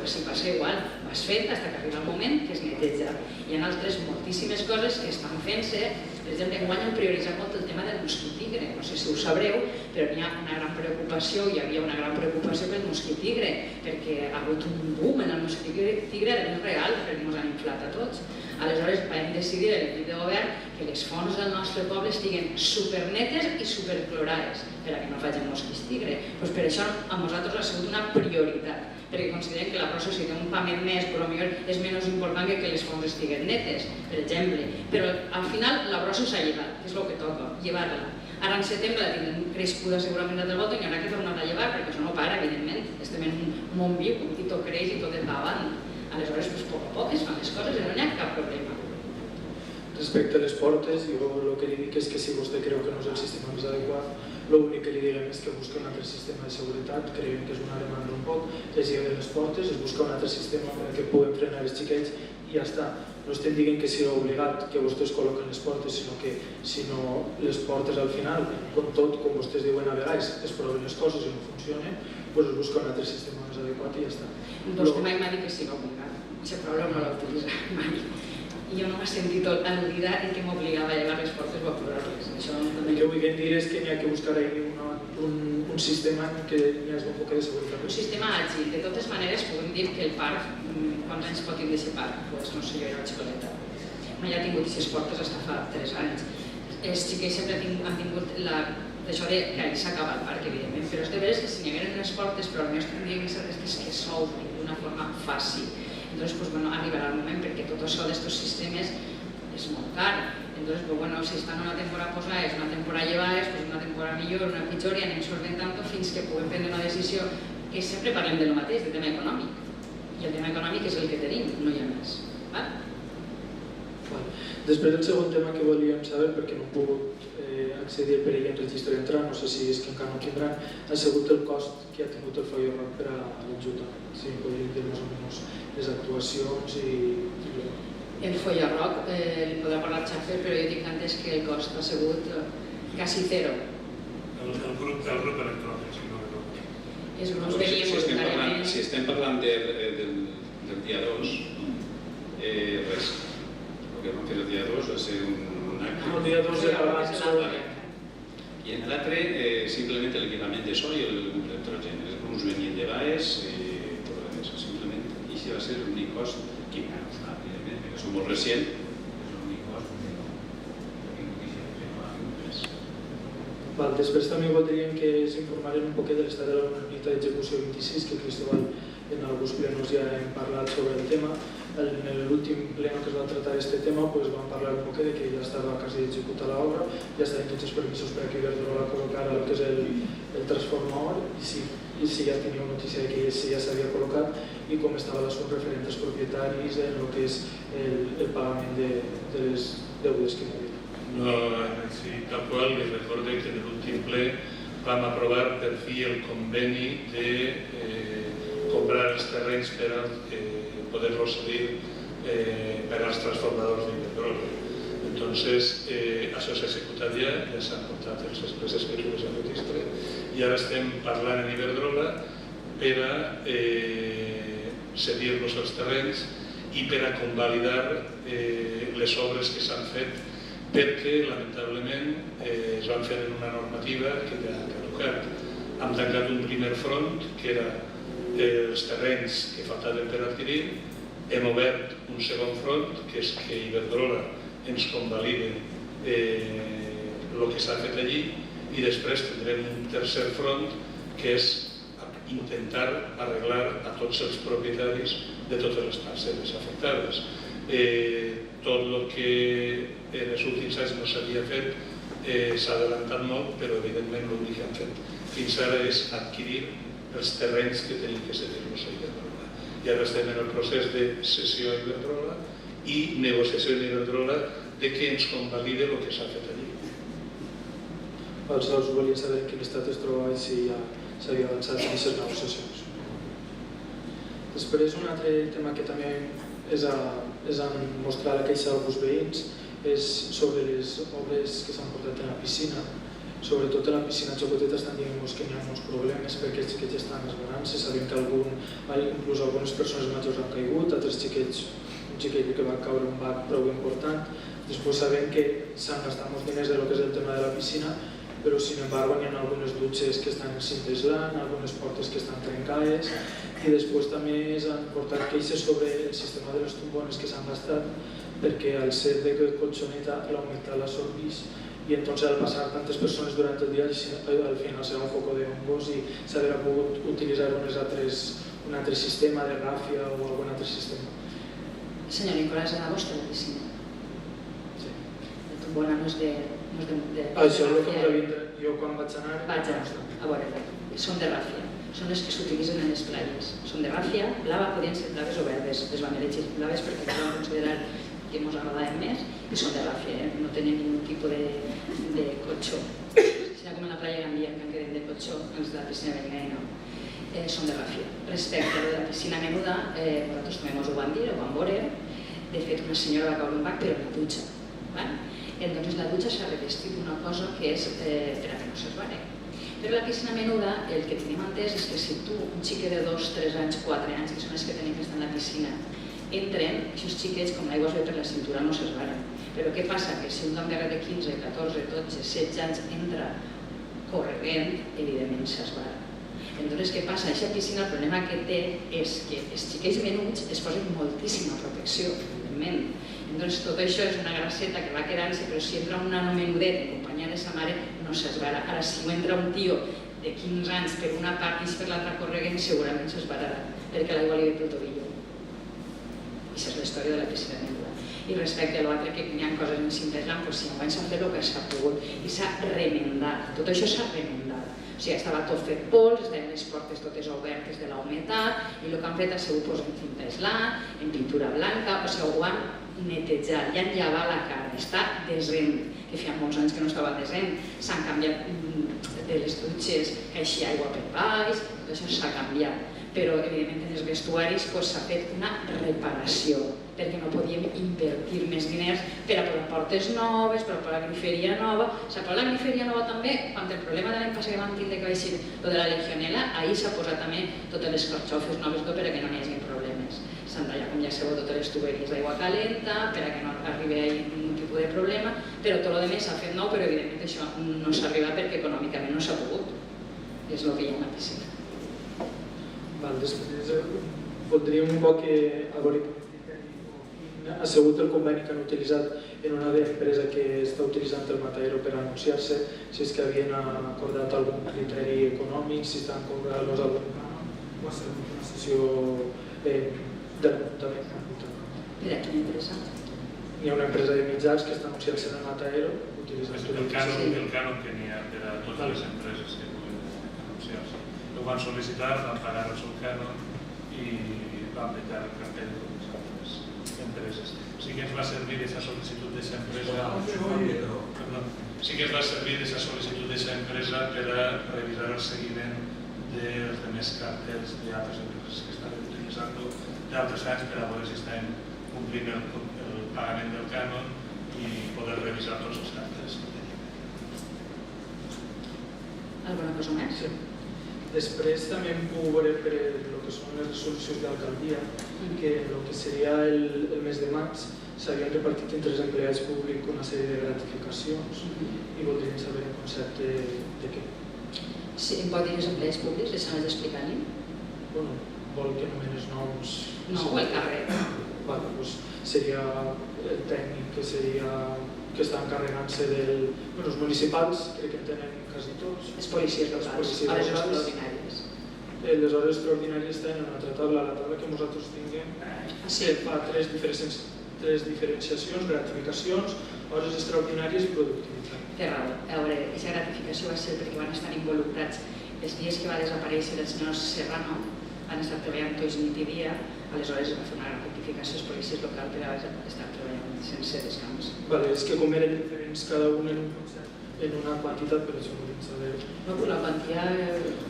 si passa igual, vas fent fins que arriba el moment que es neteja. Hi ha altres moltíssimes coses que estan fent-se. Per exemple, enguany han prioritzat molt el tema del mosquit tigre. No sé si ho sabreu, però hi ha una gran preocupació, hi havia una gran preocupació pel mosquit tigre, perquè ha hagut un boom en el mosquit tigre de més real, perquè ens han inflat a tots. Aleshores vam decidir a l'equip de govern que les fonts del nostre poble estiguen supernetes i superclorades perquè no facin mosquits tigre. Per això a nosaltres ha sigut una prioritat, perquè considerem que la brossa si té un pament més, però és menys important que les fonts estiguen netes, per exemple. Però al final la brossa s'ha llevat, que és el que toca, llevar-la. Ara en setembre la tindrem crescuda segurament del volta i hi haurà que tornar a llevar, perquè això no para, evidentment. Estem en un món viu, com que tot creix i tot és davant. Aleshores, a poc a poc es fan les coses i no hi ha cap problema. Respecte a les portes, jo el que li dic és que si vostè creu que no és el sistema més adequat, l'únic que li diguem és que busca un altre sistema de seguretat, creiem que és una demanda un poc, es lliguen les portes, es busca un altre sistema perquè puguem frenar els xiquets i ja està. No estem dient que sigui obligat que vostès col·loquen les portes, sinó que si no les portes al final, com tot, com vostès diuen a vegades, es proven les coses i no funcionen, doncs es busca un altre sistema més adequat i ja està. Vostè mai m'ha dit que sigui obligat, aquest problema no l'ha utilitzat mai. Jo no m'ha sentit al·ludida en què m'obligava a llevar les portes o a clorar-les. El que vull dir és que n'hi ha que buscar un sistema en què n'hi hagi un poc de seguretat. Un sistema àgil. De totes maneres, podem dir que el parc, quants anys pot tindre aquest parc? Doncs no sé, jo era xicoteta. Mai ha tingut aquestes portes fins fa 3 anys. Els xiquets sempre han tingut això que ahir s'acaba el parc, evidentment, però és de veres que si n'hi hagueren unes portes, però almenys tindrien que ser aquestes que s'obrin d'una forma fàcil. Entonces, arribarà el moment perquè tot això d'aquests sistemes és molt car. Entonces, si estan una temporada posades, una temporada llevades, una temporada millor, una pitjor, i anem solventant fins que puguem prendre una decisió que sempre parlem del mateix, del tema econòmic. I el tema econòmic és el que tenim, no hi ha més. Després del segon tema que volíem saber, perquè no hem pogut accedir per ell en registre d'entrar, no sé si és que encara no tindran, ha sigut el cost que ha tingut el Foio Rock per a l'Ajuntament. Si podríem dir més o menys les actuacions i... El Foio Rock, li podrà parlar Xafer, però jo tinc entès que el cost ha sigut quasi zero. El grup electrònic, si no recordo. Els grups venien voluntàriament... Si estem parlant del dia 2, res. El que vam fer el dia 2 va ser un acte. El dia 2 era l'altre. I en l'altre, simplement l'equipament de so i el grup electrogen. Els grups venien llevades, simplement, i això va ser l'únic cost que hi ha. Evidentment, perquè som molt recient, és l'únic cost que Després també voldríem que s'informaren un poquet de l'estat de la unitat d'execució 26, que Cristóbal en alguns plenos ja hem parlat sobre el tema. en l'últim pleno que es va tratar aquest tema van parlar un poc de que ja estava quasi executada l'obra, ja estaven tots els permisos per a que Iberdrola col·locara el que és el transformador i si ja teníeu notícia de que ja s'havia col·locat i com estava l'assumpte referent als propietaris en el que és el pagament de les deudes que hi havia. No, sí, tal qual, li recorde que en l'últim ple vam aprovar per fi el conveni de comprar els terrenys per poder-los cedir per als transformadors d'Iberdrola. Entonces, això s'ha executat ja s'han portat les escriptures al registre i ara estem parlant en Iberdrola per a cedir-los els terrenys i per a convalidar les obres que s'han fet perquè, lamentablement, es van fer en una normativa que ja ha caducat. Hem tancat un primer front, que era els terrenys que faltaven per adquirir, hem obert un segon front, que és que Iberdrola ens convalide el que s'ha fet allí, i després tindrem un tercer front, que és intentar arreglar a tots els propietaris de totes les parcel·les afectades. Tot el que en els últims anys no s'havia fet s'ha adelantat molt, però evidentment l'únic que han fet fins ara és adquirir els terrenys que tenim que cedir-los a Iberdrola. I ara estem en el procés de cessió a Iberdrola i negociació a Iberdrola de que ens convalide el que s'ha fet allí. Aleshores, volia saber en quin estat es trobava i si ja s'havia avançat en aquestes negociacions. Després, un altre tema que també és mostrar la queixa d'alguns veïns és sobre les obres que s'han portat a la piscina. Sobretot a la piscina Xocoteta estan dient-nos que hi ha molts problemes perquè els xiquets estan esbarant-se. Sabem que inclús algunes persones majors han caigut, altres xiquets, un xiquet que va caure un bac prou important. Després sabem que s'han gastat molts diners del que és el tema de la piscina, però sin embargo hi ha algunes dutxes que estan sin deslant, algunes portes que estan trencades i després també s'han portat queixes sobre el sistema de les tombones que s'han gastat perquè al ser de colchoneta l'augmentat la sorbix i entonces al passar tantes persones durant el dia al final serà un foco de hongos i s'haurà pogut utilitzar un altre sistema de ràfia o algun altre sistema. Senyor Nicolás, era vostra la piscina? Sí. La tombona no és de... Això és el que m'havia dit jo quan vaig anar. Vaig a veure, són de ràfia, són les que s'utilitzen en les platges. Són de ràfia, blava, podien ser blaves o verdes. Les vam elegir blaves perquè ens vam considerar que ens agradaven més i són de ràfia, no tenen ningú tipus de colxó. Serà com en la playa Gandia, que en queden de colxó, els de la piscina Benigna no. Són de ràfia. Respecte a la piscina menuda, nosaltres també ens ho vam dir, ho vam veure. De fet, una senyora va caure un bac, però en la dutxa. Entonces la dutxa s'ha revestit d'una cosa que és per a que no s'esbare. Per la piscina menuda, el que tenim entès és que si tu, un xiquet de 2, 3 anys, 4 anys, que són els que tenim que estar en la piscina, entren, aquests xiquets, com l'aigua es ve per la cintura, no s'esbaren. Però què passa? Que si un gamberra de 15, 14, 12, 16 anys entra corrent, evidentment s'esbara. Entonces, què passa? Aquesta piscina, el problema que té és que els xiquets menuts es posen moltíssima protecció, evidentment. Doncs tot això és una grasseta que va quedant-se, però si entra un nano menudet en companyia de sa mare no s'esbara. Ara, si entra un tio de 15 anys per una part i per l'altra corregent, segurament s'esbararà, perquè l'aigua li ve pel tobillo. I això és la història de la piscina menuda. I respecte a l'altre, que hi ha coses en Sinteslan, doncs si abans s'ha fet el que s'ha pogut i s'ha remendat. Tot això s'ha remendat. O sigui, estava tot fet pols, estaven les portes totes obertes de la humitat i el que han fet ha sigut en Sinteslan, en pintura blanca, o sigui, ho han netejar, ja llevar la cara, està desent, que feia molts anys que no estava desent, s'han canviat de les dutxes, que així aigua per baix, tot això s'ha canviat, però evidentment en els vestuaris s'ha fet una reparació, perquè no podíem invertir més diners per a posar portes noves, per a posar griferia nova. S'ha posat la griferia nova també, quan el problema de l'any passat que vam tindre que va ser el de la legionela, ahir s'ha posat també totes les carxofes noves per a que no hi hagi problemes. S'han tallat, com ja sabeu, totes les tuberies d'aigua calenta per a que no arribi a ningú tipus de problema, però tot el més s'ha fet nou, però evidentment això no s'arriba perquè econòmicament no s'ha pogut. És el que hi ha a la piscina. Després voldríem un poc que a veure ha sigut el conveni que han utilitzat en una empresa que està utilitzant el Mataero per anunciar-se, si és que havien acordat algun criteri econòmic, si estan cobrant-los algun o ha sigut una sessió de l'Ajuntament. Per a quina empresa? Hi ha una empresa de mitjans que està anunciant ser el Mataero, utilitzant El cànon que n'hi ha per a totes les empreses que poden anunciar-se. Ho van sol·licitar, van pagar el seu cànon i van petar el cartell de totes les altres empreses. Sí que ens va servir aquesta sol·licitud d'aquesta empresa per a revisar el seguiment dels demés cartells d'altres empreses que estaven utilitzant d'altres anys per a veure si estaven complint el pagament del cànon i poder revisar tots els cartells. Alguna cosa més? Sí. Després també hem pogut veure per el que són les resolucions d'alcaldia que el que seria el mes de maig s'havien repartit entre els empleats públics una sèrie de gratificacions i voldríem saber el concepte de què. Sí, em pot dir els empleats públics, les sanes d'explicar-li? Bueno, vol que nomenes noms? No, el carrer. Vale, doncs seria el tècnic que està encarregant-se dels municipals, crec que en tenen quasi tots. Les policies locals, a les hores extraordinàries. Les hores extraordinàries tenen una altra taula, la taula que nosaltres tinguem, que fa tres diferenciacions, gratificacions, hores extraordinàries i productivitat. Té raó. A veure, aquesta gratificació va ser perquè van estar involucrats els dies que va desaparèixer el senyor Serrano, van estar treballant tots nit i dia, aleshores va fer una gratificació als policies locals per estar treballant sense descans. Vale, és que com eren diferents cada un en una quantitat, per això volem saber. No, però la quantitat...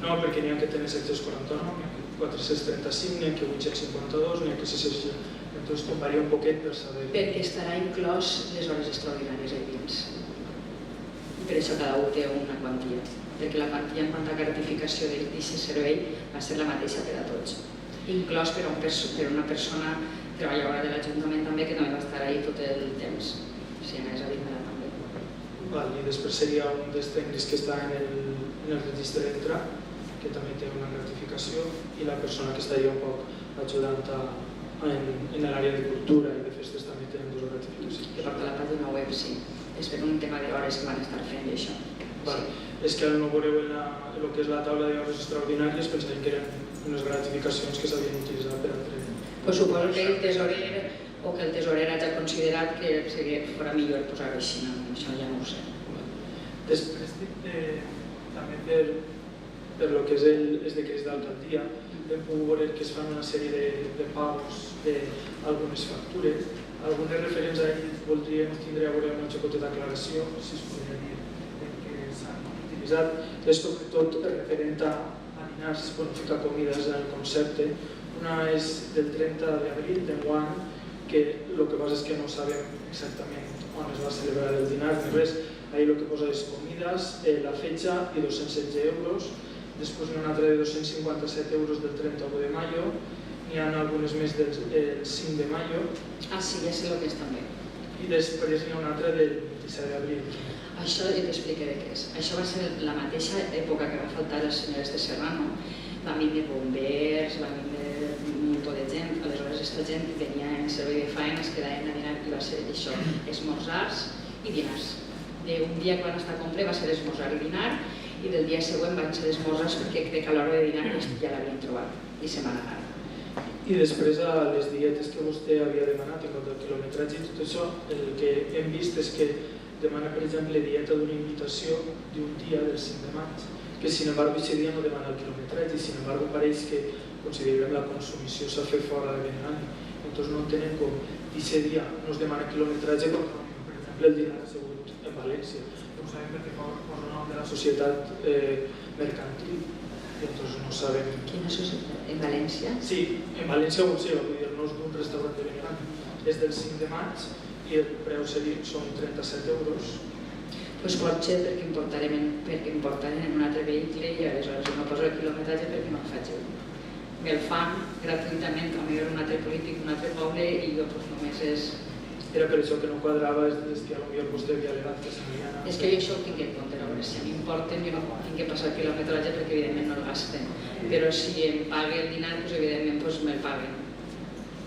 No, perquè n'hi ha que tenen 749, n'hi ha que 435, n'hi ha que 852, n'hi ha que 660. Entonces tomaria un poquet per saber... Perquè estarà inclòs les hores extraordinàries ahí dins. I per això cada un té una quantia. Perquè la quantia en quant a gratificació d'aquest servei va ser la mateixa per a tots. Inclòs per una persona treballadora de l'Ajuntament també que també va estar ahí tot el temps. Si anés a dir-me-la també. I després seria un dels tècnics que està en el registre d'entrar, que també té una gratificació, i la persona que estaria un poc ajudant en l'àrea de cultura i de festes també tenen dues gratificacions. Que porta la pàgina web, sí. És per un tema d'hores que van estar fent això. És que no veureu el que és la taula d'hores extraordinàries, pensarem que eren unes gratificacions que s'havien utilitzat per altre. Pues suposo que el tesorer o que el tesorer hagi considerat que fora millor posar-ho així, això ja no ho sé. Després, també per lo que és els decrets d'alcaldia, hem pogut veure que es fan una sèrie de pagos d'algunes factures. Algunes referents a ells voldríem tindre a veure una xicota d'aclaració, si es podria dir que s'han utilitzat. És sobretot referent a dinars, ficar comides en el concepte. Una és del 30 d'abril d'enguany, que el que passa és que no sabem exactament on es va celebrar el dinar ni res. Ahí el que posa és comides, la fetge i 216 euros. Després n'hi ha una altra de 257 euros del 31 de mayo. N'hi ha algunes més del 5 de mayo. Ah, sí, ja sé el que és també. I després n'hi ha una altra del 27 d'abril. Això jo t'explicaré què és. Això va ser la mateixa època que va faltar les senyores de Serrano. Van vindre bombers, van vindre un munt de gent. Aleshores, aquesta gent venia en servei de feina, es quedaven a dinar i va ser això, esmorzars i dinars. Un dia que van estar a complet va ser esmorzar i dinar i del dia següent van ser esmorzars perquè crec que a l'hora de dinar ja l'havien trobat i se'n van anar. I després a les dietes que vostè havia demanat en quant al quilometratge i tot això, el que hem vist és que demana, per exemple, dieta d'una invitació d'un dia del 5 de maig, que sin embargo aquest dia no demana el quilometratge i sin embargo pareix que considerem la consumició s'ha fet fora de l'any. Entonces no entenem com aquest dia no es demana quilometratge quan, per exemple, el dinar ha sigut en València. No ho sabem perquè posa el nom de la societat mercantil i entonces no sabem... Quina societat? En València? Sí, en València ho sé, vull dir, no és d'un restaurant de Benigant. És del 5 de maig i el preu són 37 euros. Doncs pot ser perquè em portarem en un altre vehicle i aleshores no poso el quilometratge perquè no el faig jo. Me'l fan gratuïtament, com era un altre polític, un altre poble i jo només és... Era per això que no quadrava, és que potser vostè havia alegat que s'havia anat... És que jo això ho tinc en compte, no? Si m'importen jo no tinc que passar el quilometratge perquè evidentment no el gasten. Però si em pague el dinar, doncs evidentment me'l paguen.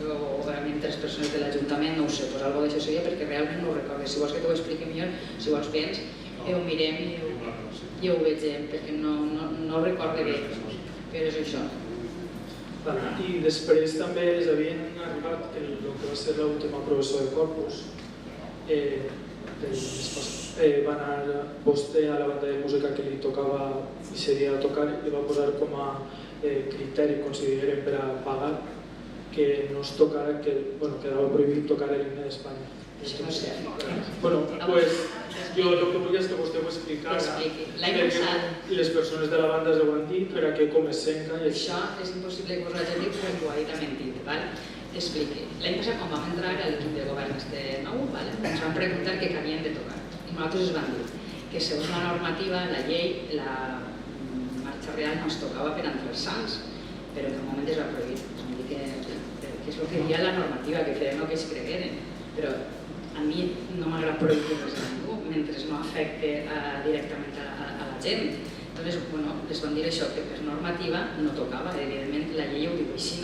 O realment les persones de l'Ajuntament, no ho sé, doncs alguna d'això seria perquè realment no ho recordo. Si vols que t'ho expliqui millor, si vols vens, ho mirem i ho vegem, perquè no ho recordo bé, però és això. I després també els havien arribat el que va ser l'última professor de Corpus. Va anar vostè a la banda de música que li tocava i seria tocar i va posar com a criteri, considerem, per a pagar que no es tocara, que quedava prohibit tocar l'himne d'Espanya. Bueno, pues jo el que volia és que vostè ho explicara i les persones de la banda ho han dit per a què comencem. Això és impossible que us ho hagi dit perquè ho ha dit a mentit. T'expliqui. L'any passat, quan vam entrar a l'equip de govern nou, ens van preguntar què havien de tocar. I nosaltres ens van dir que segons la normativa, la llei, la marxa real no es tocava per entrar els sants, però en un moment es va prohibir. Que és el que deia la normativa, que feren el que es cregueren. Però a mi no m'agrada prohibir res a ningú, mentre no afecte directament a la gent. Llavors, les van dir això, que per normativa no tocava. Evidentment, la llei ho diu així,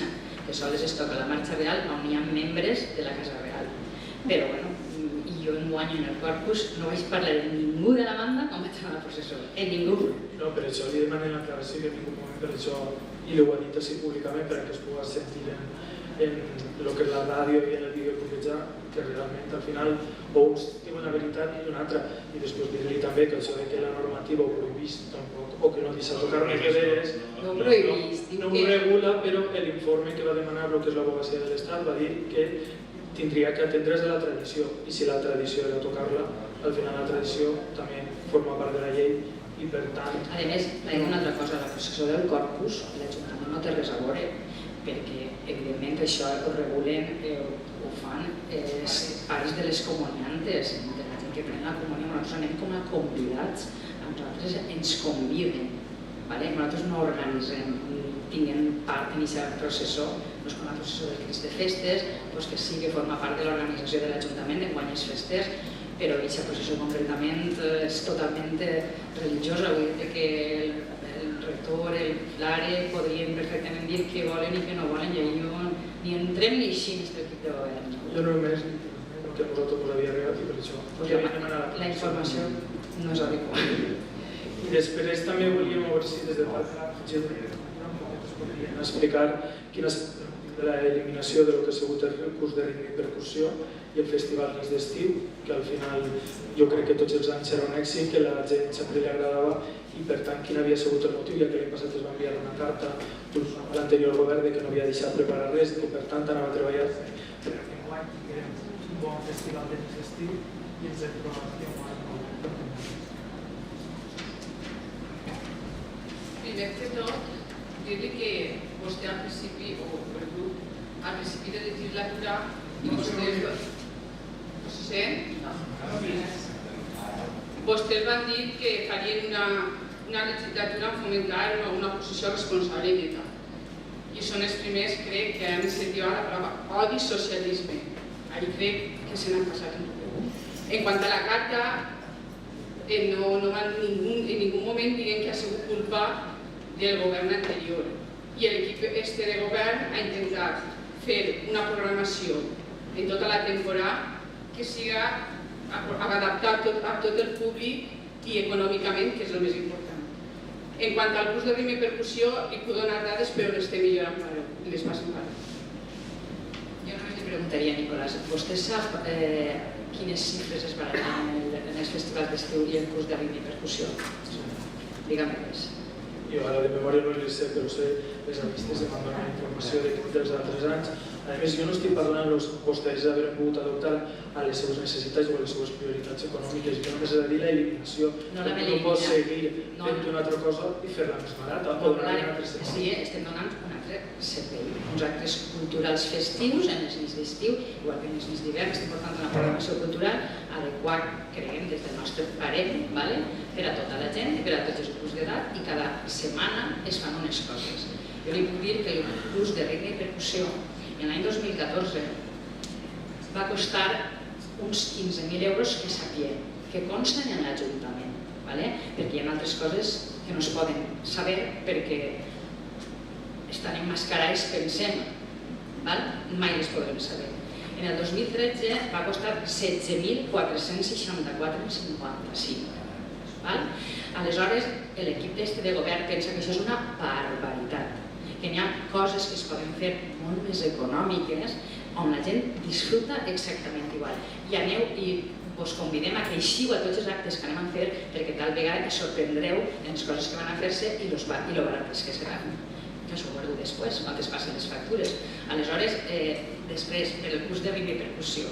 que sols es toca la marxa real on hi ha membres de la Casa Real. Però, jo enguany en el Corpus no vaig parlar de ningú de la banda quan vaig anar a la processó, en ningú. No, per això li demanen l'aclaració que en ningú moment per això, i ho ha dit així públicament perquè es pugui sentir en el que és la ràdio i en el vídeo publicar, que realment al final o uns diuen la veritat i un altre. I després dir-li també que això de que la normativa ho prohibís tampoc, o que no deixa tocar les vederes, no ho regula, però l'informe que va demanar el que és l'Abogacia de l'Estat va dir que tindria que atendre's de la tradició, i si la tradició era tocar-la, al final la tradició també forma part de la llei i per tant... A més, hi ha una altra cosa, la processó del Corpus, l'Ajuntament no té res a veure, perquè evidentment això ho regulen, ho fan els pares de les comuniantes, de la gent que pren la comunió. Nosaltres anem com a convidats, a nosaltres ens conviden, nosaltres no organitzem, tinguem part en aquesta processó, no és com la processó del Crist de Festes, que sí que forma part de l'organització de l'Ajuntament de guanyes festes, però aquesta processó concretament és totalment religiosa, vull dir que el rector, l'ARE, podrien perfectament dir què volen i què no volen, i jo ni entrem ni així en l'equip de govern. Jo només el que a nosaltres us havia arribat i per això la informació no és adequada. I després també volíem veure si des de podrien explicar quina és l'eliminació del que ha sigut el curs de ritme i percussió i el festival Nits d'Estiu, que al final jo crec que tots els anys era un èxit, que la gent sempre li agradava, i per tant quin havia sigut el motiu, ja que l'any passat es va enviar una carta a l'anterior govern que no havia deixat preparar res, que per tant anava a treballar per aquest any tinguem un bon festival de Nits d'Estiu i ens hem trobat que primer que tot, dir-li que vostè al principi, o el grup, al principi de legislatura, vostès van dir que farien una legislatura en fomentar una posició responsable i neta. I són els primers, crec, que han incentivat la paraula odi socialisme. Ahí crec que se n'han passat un poc. En quant a la carta, no van en ningú moment dient que ha sigut culpa del govern anterior. I l'equip de govern ha intentat fer una programació en tota la temporada que siga adaptat a tot el públic i econòmicament, que és el més important. En quant al curs de ritme i percussió, li puc donar dades, però les té millor en les passen part. Jo només li preguntaria, Nicolás, vostè sap quines xifres es baraten en els festivals d'estiu i el curs de ritme i percussió? Digue'm res. Jo ara de memòria no li sé, però sé les avistes em van donar informació dels altres anys. A més, jo no estic parlant dels vostès d'haver pogut adoptar a les seves necessitats o a les seves prioritats econòmiques. Jo només he de dir l'eliminació. No pots seguir fent una altra cosa i fer-la més barata o donar-li un altre servei. Sí, estem donant un altre servei. Uns actes culturals festius en els nits d'estiu, igual que en els nits d'hivern, estem portant una programació cultural adequat, creiem, des del nostre parer, per a tota la gent i per a tots els grups d'edat, i cada setmana es fan unes coses. Jo li puc dir que el curs de ritme i percussió en l'any 2014 va costar uns 15.000 euros que sapiem, que consten en l'Ajuntament, perquè hi ha altres coses que no es poden saber perquè estan emmascarades, pensem, mai les podrem saber. En el 2013 va costar 16.464,55. Aleshores, l'equip de govern pensa que això és una barbaritat. que n'hi ha coses que es poden fer molt més econòmiques on la gent disfruta exactament igual. I aneu i us convidem a que eixiu a tots els actes que anem a fer perquè tal vegada que sorprendreu en les coses que van a fer-se i lo barates que seran. Jo us ho guardo després, quan es passen les factures. Aleshores, després, per el curs de rima i percussió,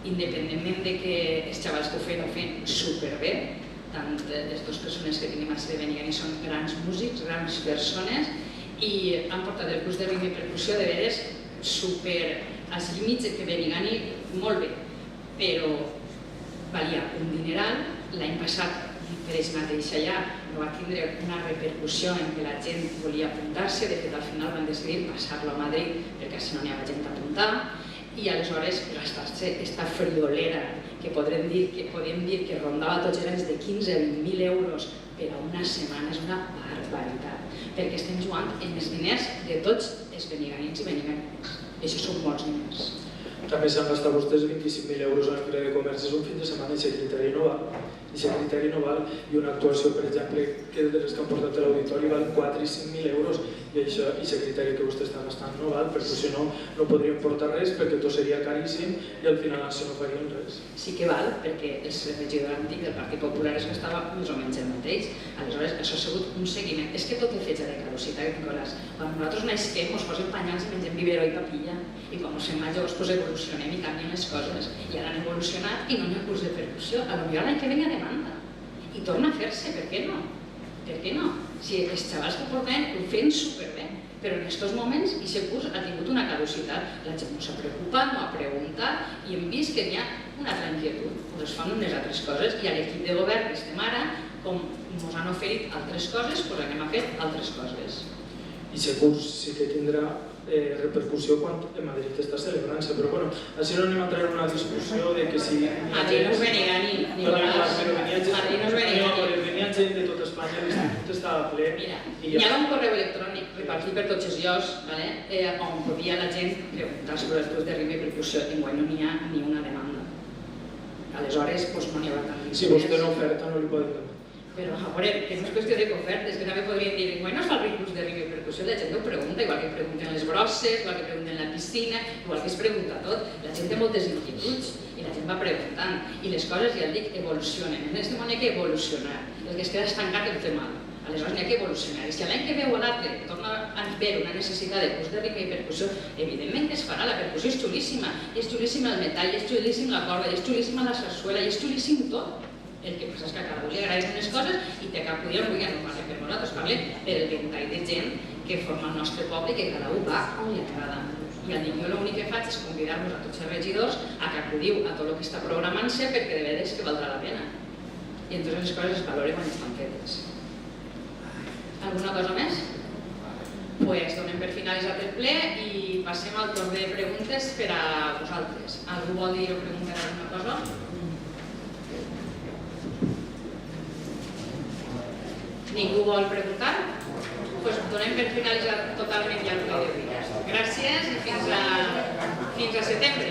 independentment de que els xavals que ho feien superbé, tant les dues persones que tenim a ser de Benigani són grans músics, grans persones, i han portat el curs de rima i percussió de veres super als límits que Benigani molt bé, però valia un dineral. L'any passat, per ells mateix allà, no va tindre una repercussió en què la gent volia apuntar-se. De fet, al final van decidir passar-lo a Madrid perquè si no n'hi havia gent a apuntar, i aleshores gastar-se aquesta friolera que podríem dir que rondava tots els anys de 15 a 20.000 euros per a una setmana és una barbaritat, perquè estem jugant en els diners de tots els beniganins i beniganines, i això són molts diners. També s'han gastat vostès 25.000 euros a la Fira de Comerç, és un fin de setmana i secretari no val. I secretari no val, i una actuació, per exemple, que de les que han portat a l'auditori val 4 i 5.000 euros, i això, i secretari que vostè està gastant no val, perquè si no, no podríem portar res, perquè tot seria caríssim i al final no farien res. Sí que val, perquè el regidor antic del Partit Popular es gastava més o menys el mateix, aleshores això ha sigut un seguiment. És que tot té fetge de caducitat, Nicolàs. Quan nosaltres naixem, ens posem panyals i mengem biberó i papilla, i quan ens fem majors, evolucionem i canvien les coses. I ara han evolucionat i no hi ha curs de percussió. Potser l'any que ve hi ha demanda. I torna a fer-se, per què no? Per què no? Si els xavals que portem ho feien superbé, però en aquests moments aquest curs ha tingut una caducitat. La gent no s'ha preocupat, no ha preguntat i hem vist que hi ha una altra inquietud. Doncs fan unes altres coses i a l'equip de govern que estem ara, com ens han oferit altres coses, doncs anem a fer altres coses. I aquest curs sí que tindrà repercussió quan en Madrid està celebrant-se, però bueno, així no anem a entrar en una discussió de que si... Madrid no és Benigani, Nicolàs. Madrid no és Benigani. Venia gent de tot Espanya, l'institut estava ple... Mira, hi ha un correu electrònic repartit per tots els llocs, on podia la gent preguntar sobre els curs de rima i percussió. Enguany no n'hi ha ni una demanda. Aleshores, no n'hi haurà tant d'interès. Si vostè no oferta, no li poden demanar. Però, a veure, que no és qüestió d'ofertes, que també podrien dir, enguany no es fa el curs de rima i percussió, la gent ho pregunta, igual que pregunten les brosses, igual que pregunten la piscina, igual que es pregunta tot. La gent té moltes inquietuds i la gent va preguntant. I les coses, ja el dic, evolucionen. En aquest moment hi ha que evolucionar. El que es queda estancat el té mal. Aleshores n'hi ha que evolucionar. I si l'any que ve o l'altre torna a haver una necessitat de curs de rima i percussió, evidentment que es farà. La percussió és xulíssima. I és xulíssima el metall, i és xulíssima la corda, i és xulíssima la sarsuela, i és xulíssim tot. El que passa és que a cada un li agraden unes coses i que cap dia no parlem per nosaltres, parlem per el ventall de gent que forma el nostre poble i que cada un va on li agrada. I jo l'únic que faig és convidar-vos a tots els regidors a que acudiu a tot el que està programant-se perquè de veres que valdrà la pena. I entonces les coses es valoren quan estan fetes. Alguna cosa més? Doncs donem per finalitzat el ple i passem al torn de preguntes per a vosaltres. Algú vol dir o preguntar alguna cosa? Ningú vol preguntar? Doncs donem per finalitzar totalment ja el ple d'avui. Gràcies i fins a setembre.